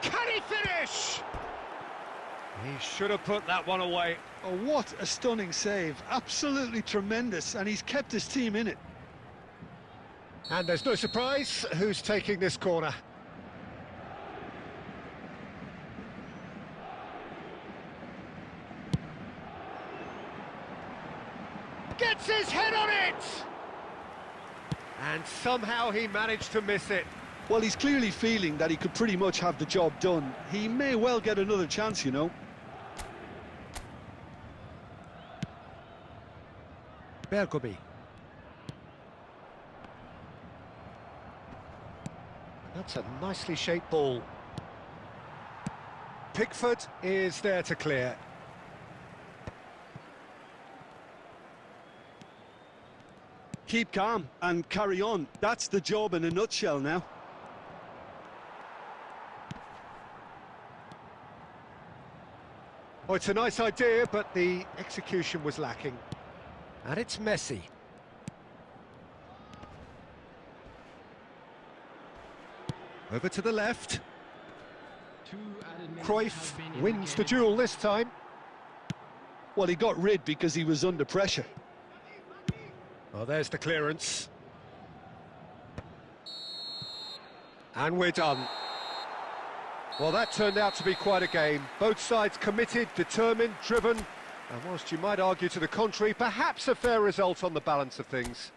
Can he finish? He should have put that one away. Oh, what a stunning save. Absolutely tremendous, and he's kept his team in it. And there's no surprise who's taking this corner. Gets his head on it! And somehow he managed to miss it. Well, he's clearly feeling that he could pretty much have the job done. He may well get another chance, you know. Bergomi. That's a nicely shaped ball. Pickford is there to clear. Keep calm and carry on. That's the job in a nutshell now. Oh, it's a nice idea, but the execution was lacking. And it's Messi. Over to the left. Cruyff wins the duel this time. Well, he got rid because he was under pressure. Oh, there's the clearance. And we're done. Well, that turned out to be quite a game. Both sides committed, determined, driven, and whilst you might argue to the contrary, perhaps a fair result on the balance of things.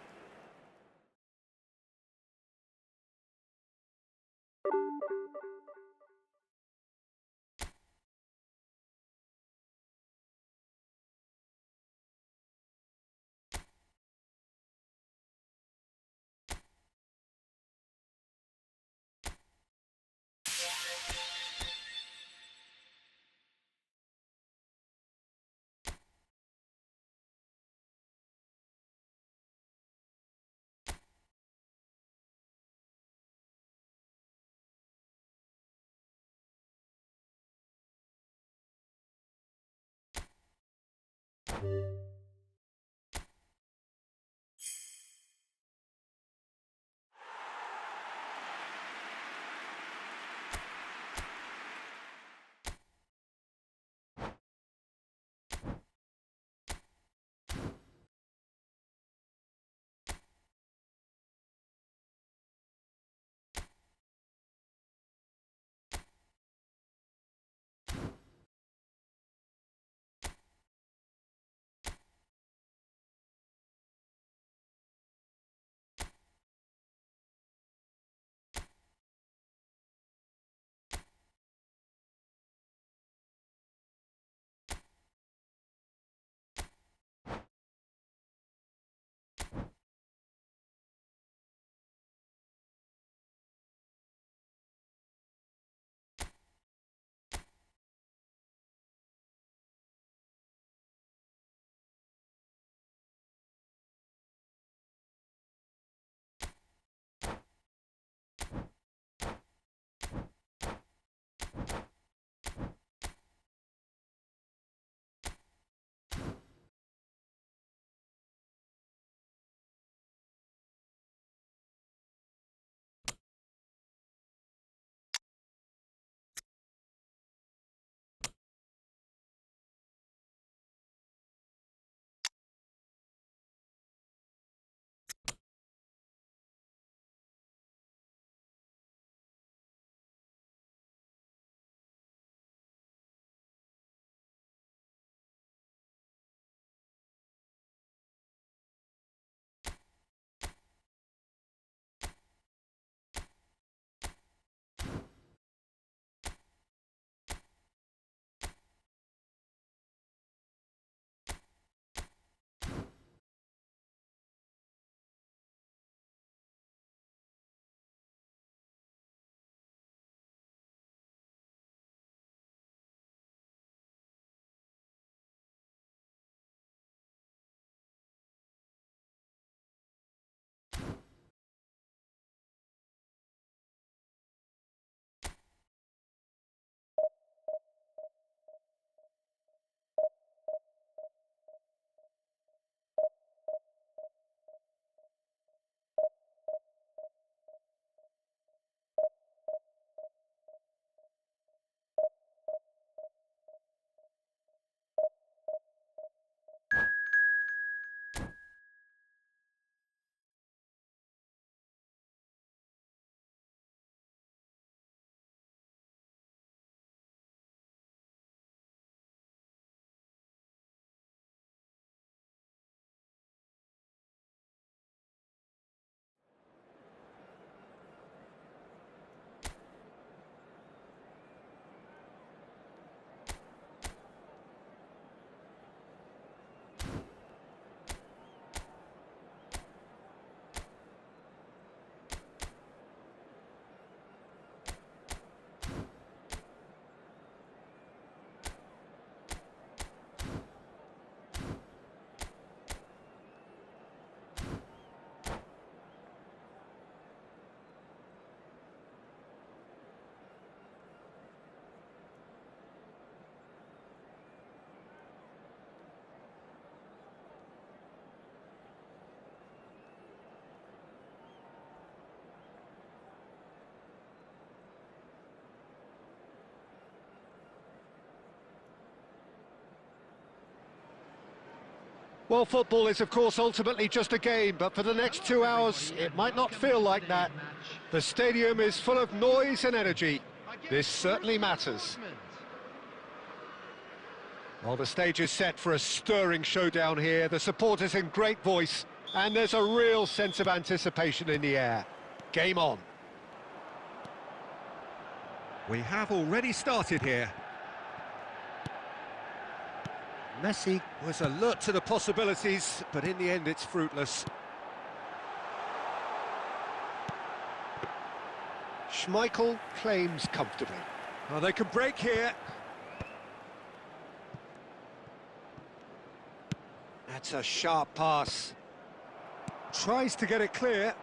Well, football is, of course, ultimately just a game, but for the next 2 hours, it might not feel like that. The stadium is full of noise and energy. This certainly matters. Well, the stage is set for a stirring showdown here. The supporters in great voice, and there's a real sense of anticipation in the air. Game on. We have already started here. Messi was alert to the possibilities, but in the end it's fruitless. Schmeichel claims comfortably. Oh, they can break here. That's a sharp pass. Tries to get it clear.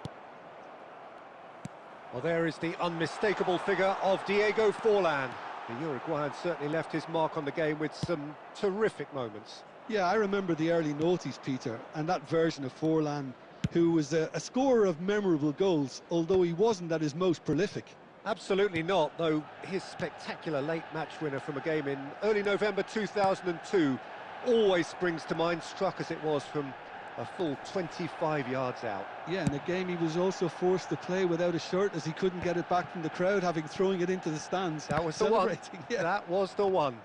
Well, there is the unmistakable figure of Diego Forlan. The Uruguayan certainly left his mark on the game with some terrific moments. Yeah, I remember the early noughties, Peter, and that version of Forlan, who was a scorer of memorable goals, although he wasn't at his most prolific. Absolutely not, though his spectacular late match winner from a game in early November 2002 always springs to mind, struck as it was from a full 25 yards out. Yeah, in a game he was also forced to play without a shirt as he couldn't get it back from the crowd, having thrown it into the stands. That was the one. Yeah. That was the one.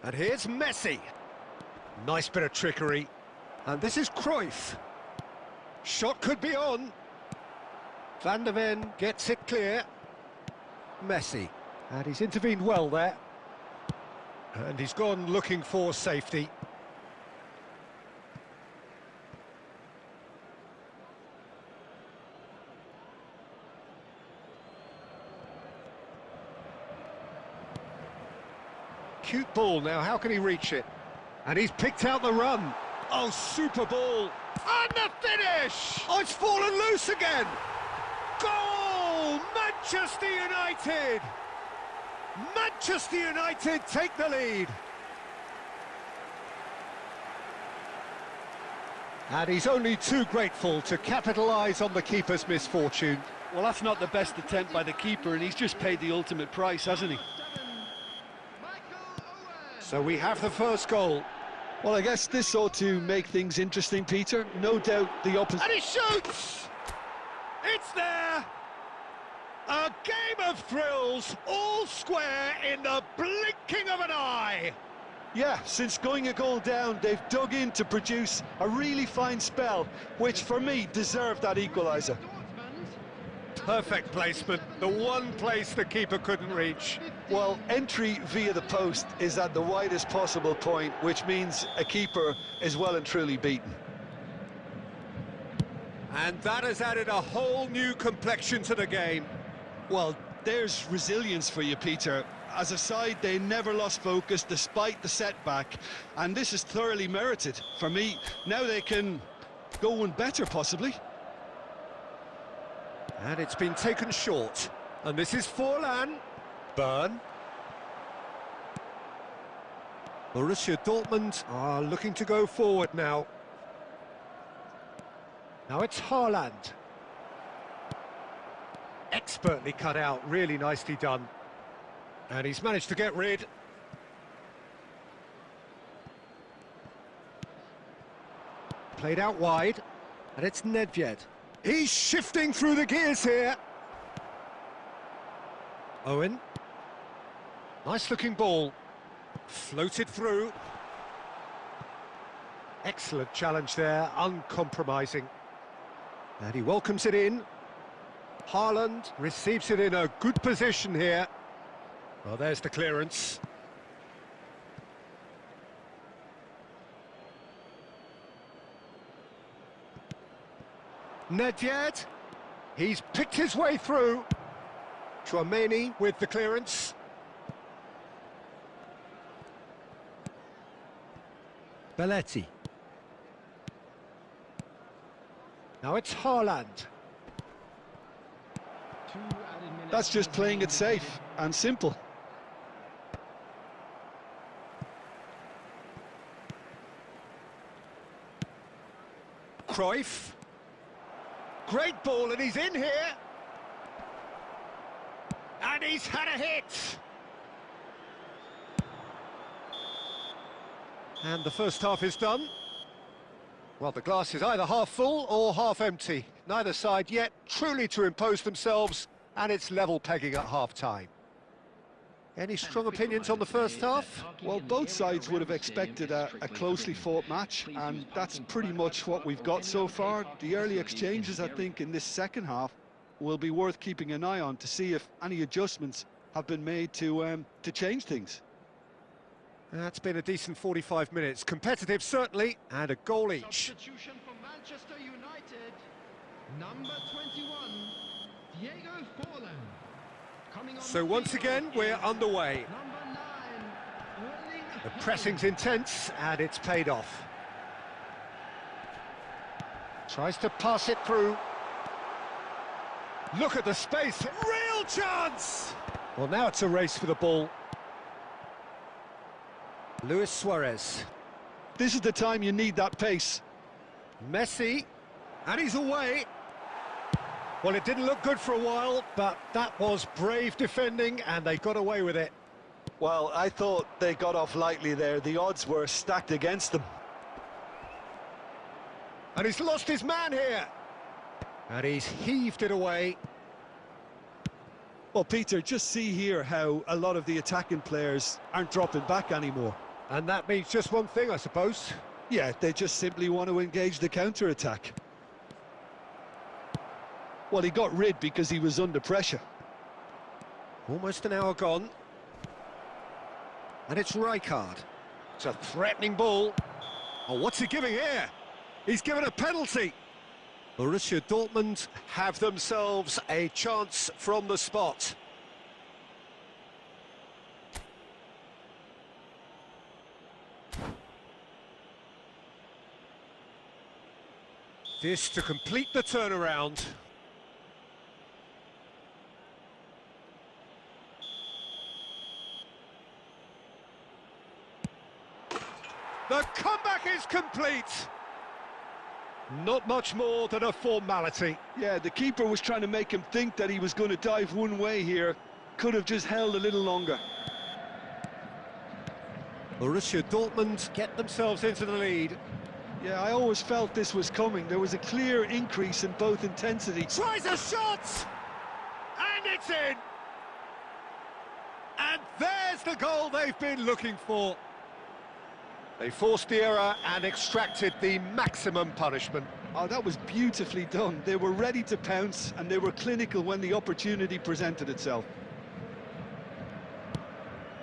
And here's Messi. Nice bit of trickery. And this is Cruyff. Shot could be on. Van der Ven gets it clear. Messi. And he's intervened well there. And he's gone looking for safety. Cute ball now, how can he reach it? And he's picked out the run. Oh, super ball. And the finish! Oh, it's fallen loose again. Goal! Manchester United! Manchester United take the lead. And he's only too grateful to capitalise on the keeper's misfortune. Well, that's not the best attempt by the keeper, and he's just paid the ultimate price, hasn't he? So we have the first goal. Well, I guess this ought to make things interesting, Peter. No doubt the opposition... And he shoots! It's there! A game of thrills, all square in the blinking of an eye! Yeah, since going a goal down, they've dug in to produce a really fine spell, which for me deserved that equaliser. Perfect placement, the one place the keeper couldn't reach. Well, entry via the post is at the widest possible point, which means a keeper is well and truly beaten. And that has added a whole new complexion to the game. Well, there's resilience for you, Peter. As a side, they never lost focus despite the setback, and this is thoroughly merited. For me, now they can go one better, possibly. And it's been taken short. And this is Forlan. Burn. Borussia Dortmund are looking to go forward now. Now it's Haaland. Expertly cut out, really nicely done. And he's managed to get rid. Played out wide. And it's Nedved. He's shifting through the gears here. Owen. Nice looking ball. Floated through. Excellent challenge there, uncompromising. And he welcomes it in. Haaland receives it in a good position here. Well, there's the clearance. Nedved. He's picked his way through. Chouameni with the clearance. Belletti. Now it's Haaland. That's just playing it safe and simple. Cruyff. Great ball, and he's in here. And he's had a hit. And the first half is done. Well, the glass is either half full or half empty. Neither side yet truly to impose themselves, and it's level pegging at half-time. Any strong opinions on the first half? Well, both sides would have expected a closely fought match, and that's pretty much what we've got so far. The early exchanges, I think, in this second half will be worth keeping an eye on to see if any adjustments have been made to change things. That's been a decent 45 minutes. Competitive, certainly, and a goal each. Substitution for Manchester United. Number 21, Diego Forlan. Coming on So the once field again, we're is underway. Number 9, Erling The Haaland. pressing's intense, and it's paid off. Tries to pass it through. Look at the space. Real chance! Well, now it's a race for the ball. Luis Suarez. This is the time you need that pace. Messi. And he's away. Well, it didn't look good for a while, but that was brave defending, and they got away with it. Well, I thought they got off lightly there. The odds were stacked against them. And he's lost his man here. And he's heaved it away. Well, Peter, just see here how a lot of the attacking players aren't dropping back anymore. And that means just one thing, I suppose. Yeah, they just simply want to engage the counter-attack. Well, he got rid because he was under pressure. Almost an hour gone. And it's Rijkaard. It's a threatening ball. Oh, what's he giving here? He's given a penalty. Borussia Dortmund have themselves a chance from the spot. This to complete the turnaround. The comeback is complete. Not much more than a formality. Yeah, the keeper was trying to make him think that he was going to dive one way here. Could have just held a little longer. Borussia Dortmund get themselves into the lead. Yeah, I always felt this was coming. There was a clear increase in both intensity. Tries a shot! And it's in! And there's the goal they've been looking for. They forced the error and extracted the maximum punishment. Oh, that was beautifully done. They were ready to pounce, and they were clinical when the opportunity presented itself.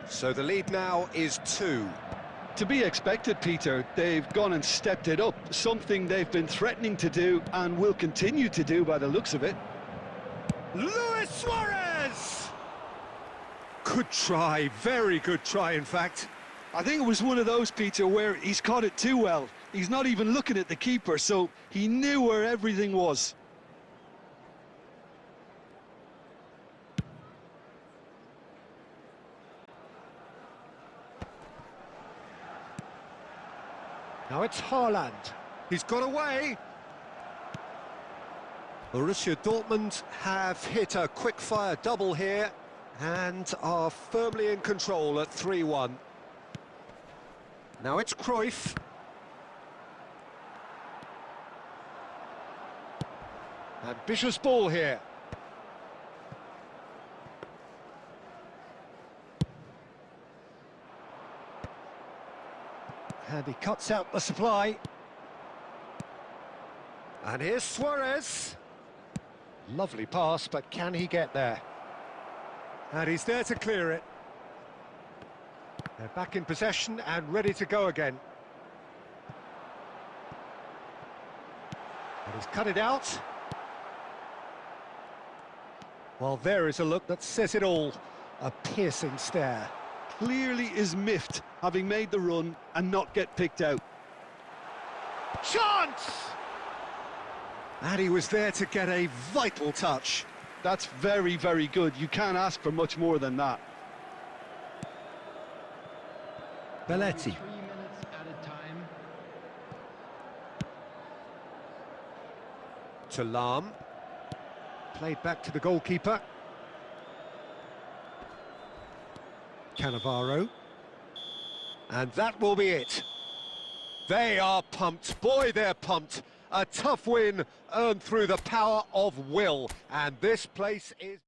So the lead now is 2. To be expected, Peter. They've gone and stepped it up, something they've been threatening to do and will continue to do by the looks of it. Luis Suarez! Good try, very good try, in fact. I think it was one of those, Peter, where he's caught it too well. He's not even looking at the keeper, so he knew where everything was. Now it's Haaland. He's got away. Borussia Dortmund have hit a quick-fire double here and are firmly in control at 3-1. Now it's Cruyff. Ambitious ball here. And he cuts out the supply. And here's Suarez. Lovely pass, but can he get there? And he's there to clear it. They're back in possession and ready to go again. And he's cut it out. Well, there is a look that says it all. A piercing stare. Clearly is miffed, having made the run and not get picked out. Chance! And he was there to get a vital touch. That's very, very good. You can't ask for much more than that. Belletti. 3 minutes added time. To Lahm. Played back to the goalkeeper. Cannavaro. And that will be it. They are pumped. Boy, they're pumped. A tough win earned through the power of will. And this place is...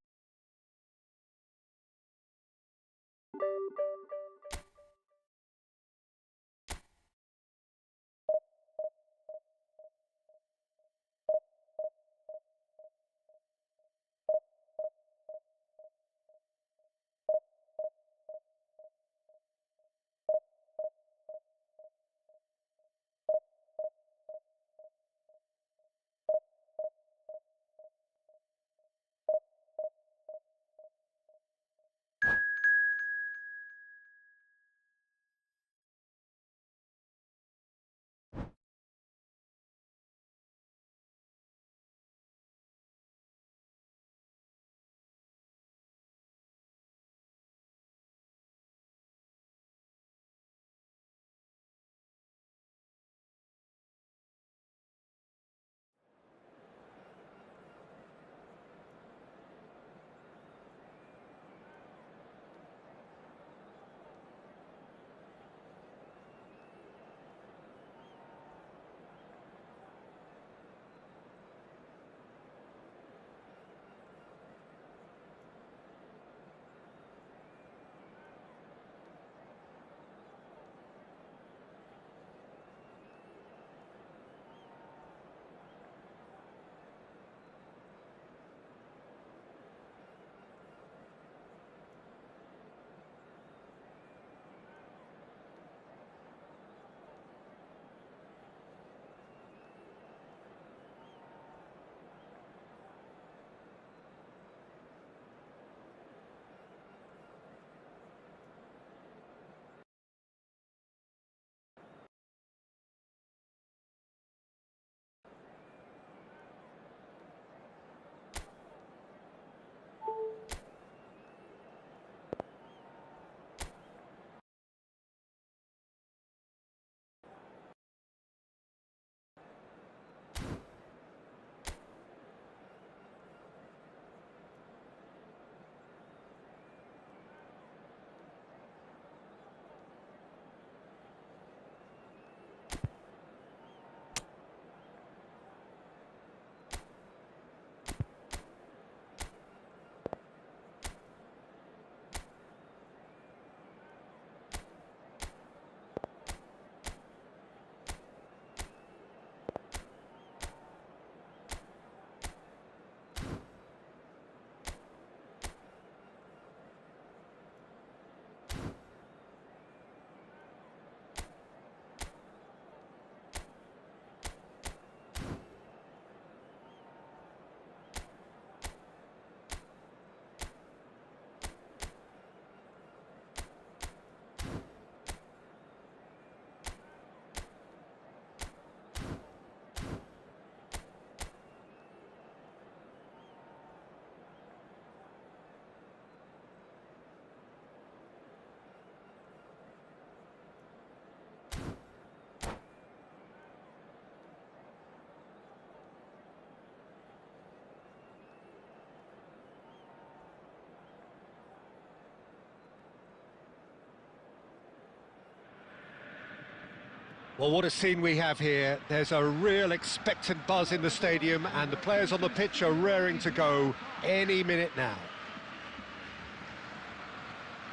Well, what a scene we have here. There's a real expectant buzz in the stadium, and the players on the pitch are raring to go any minute now.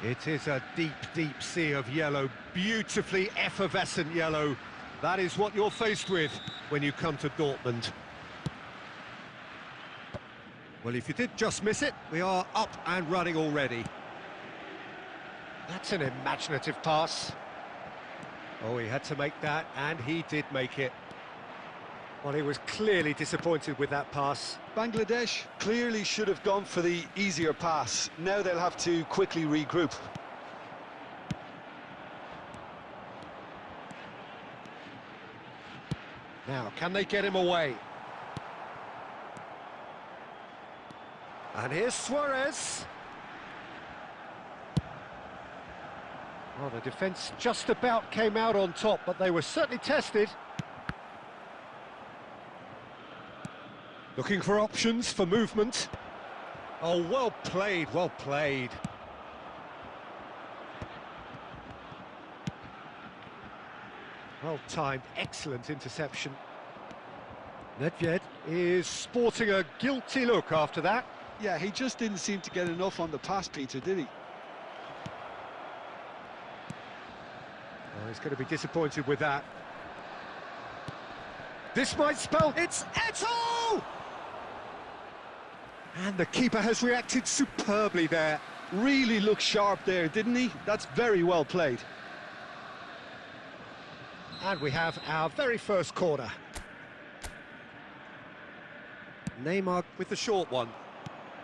It is a deep, deep sea of yellow, beautifully effervescent yellow. That is what you're faced with when you come to Dortmund. Well, if you did just miss it, we are up and running already. That's an imaginative pass. Oh, he had to make that, and he did make it. Well, he was clearly disappointed with that pass. Bangladesh clearly should have gone for the easier pass. Now they'll have to quickly regroup. Now, can they get him away? And here's Suarez. Well, the defence just about came out on top, but they were certainly tested. Looking for options for movement. Oh, well played, well played. Well-timed, excellent interception. Nedved is sporting a guilty look after that. Yeah, he just didn't seem to get enough on the pass, Peter, did he? Oh, he's going to be disappointed with that. This might spell it's Eto'o! And the keeper has reacted superbly there. Really looked sharp there, didn't he? That's very well played. And we have our very first corner. Neymar with the short one.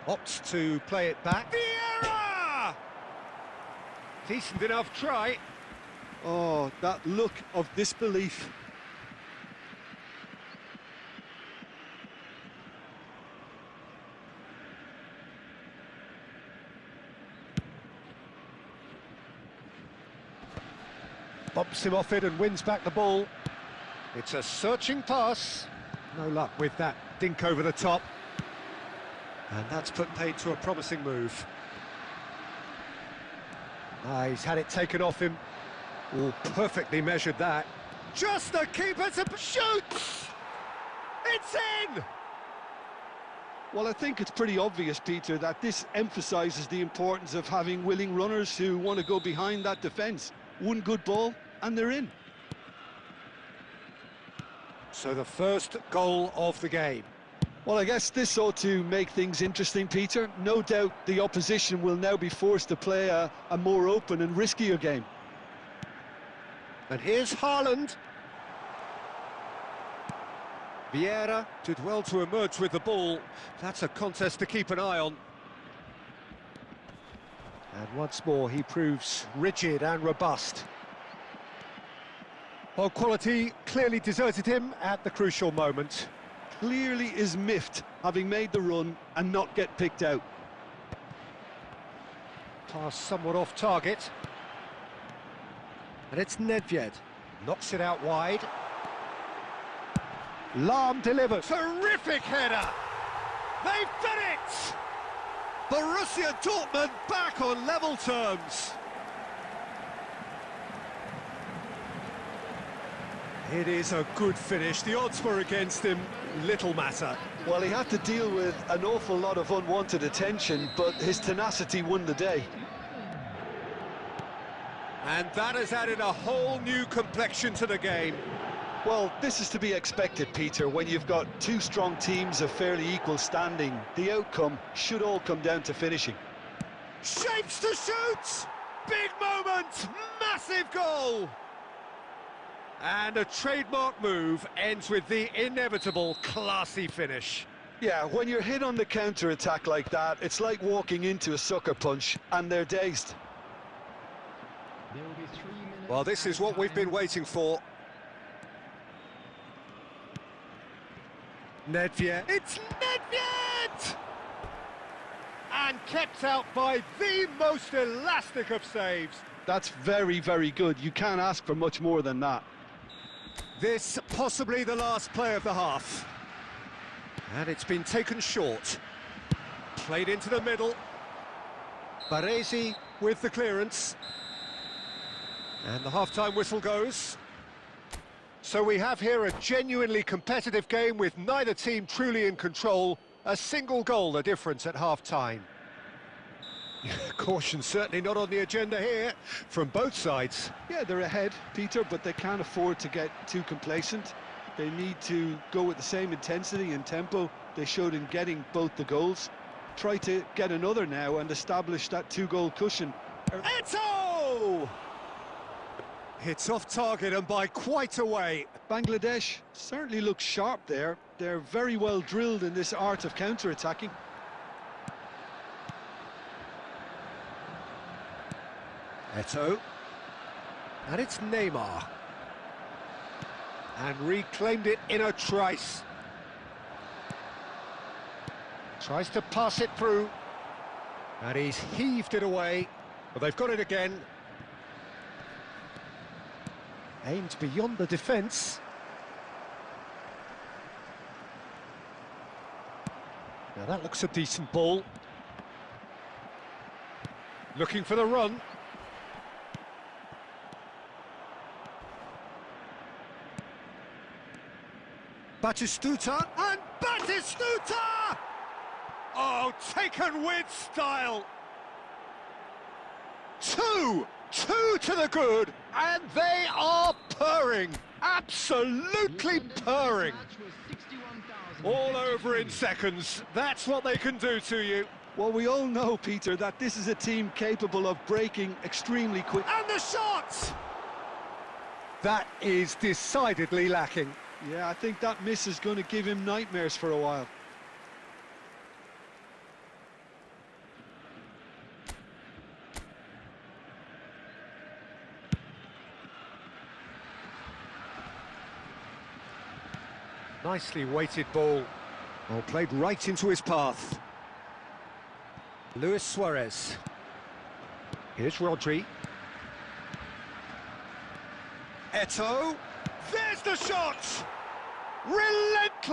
Opts to play it back. Vieira! Decent enough try. Oh, that look of disbelief. Bumps him off it and wins back the ball. It's a searching pass. No luck with that dink over the top. And that's put paid to a promising move. He's had it taken off him. Oh, perfectly measured that. Just the keeper to shoot! It's in! Well, I think it's pretty obvious, Peter, that this emphasises the importance of having willing runners who want to go behind that defence. One good ball, and they're in. So the first goal of the game. Well, I guess this ought to make things interesting, Peter. No doubt the opposition will now be forced to play a more open and riskier game. And here's Haaland. Vieira did well to emerge with the ball. That's a contest to keep an eye on. And once more he proves rigid and robust. Well, quality clearly deserted him at the crucial moment. Clearly is miffed, having made the run and not get picked out. Pass somewhat off target. And it's Nedved. Knocks it out wide. Lahm delivers. Terrific header! They've done it! Borussia Dortmund back on level terms. It is a good finish. The odds were against him. Little matter. Well, he had to deal with an awful lot of unwanted attention, but his tenacity won the day. And that has added a whole new complexion to the game. Well, this is to be expected, Peter, when you've got two strong teams of fairly equal standing. The outcome should all come down to finishing. Shapes to shoot! Big moment! Massive goal! And a trademark move ends with the inevitable classy finish. Yeah, when you're hit on the counter-attack like that, it's like walking into a sucker punch, and they're dazed. There will be 3 minutes. Well, this is what we've been waiting for. Nedved. It's Nedved! And kept out by the most elastic of saves. That's very, very good. You can't ask for much more than that. This possibly the last play of the half. And it's been taken short. Played into the middle. Baresi with the clearance. And the half-time whistle goes. So we have here a genuinely competitive game with neither team truly in control. A single goal the difference at half-time. Caution certainly not on the agenda here from both sides. Yeah, they're ahead, Peter, but they can't afford to get too complacent. They need to go with the same intensity and tempo they showed in getting both the goals. Try to get another now and establish that two-goal cushion. Eto'o! It's off target and by quite a way. Bangladesh certainly looks sharp there. They're very well drilled in this art of counter-attacking. Eto'o. And it's Neymar. And reclaimed it in a trice. Tries to pass it through. And he's heaved it away. But they've got it again. Aimed beyond the defence. Now that looks a decent ball. Looking for the run. Batistuta, and Batistuta! Oh, taken with style. Two to the good, and they are purring, absolutely purring. All over in seconds, that's what they can do to you. Well, we all know, Peter, that this is a team capable of breaking extremely quick. And the shot! That is decidedly lacking. Yeah, I think that miss is going to give him nightmares for a while. Nicely weighted ball. Oh, played right into his path. Luis Suarez. Here's Rodri. Eto'o. There's the shot! Relentless!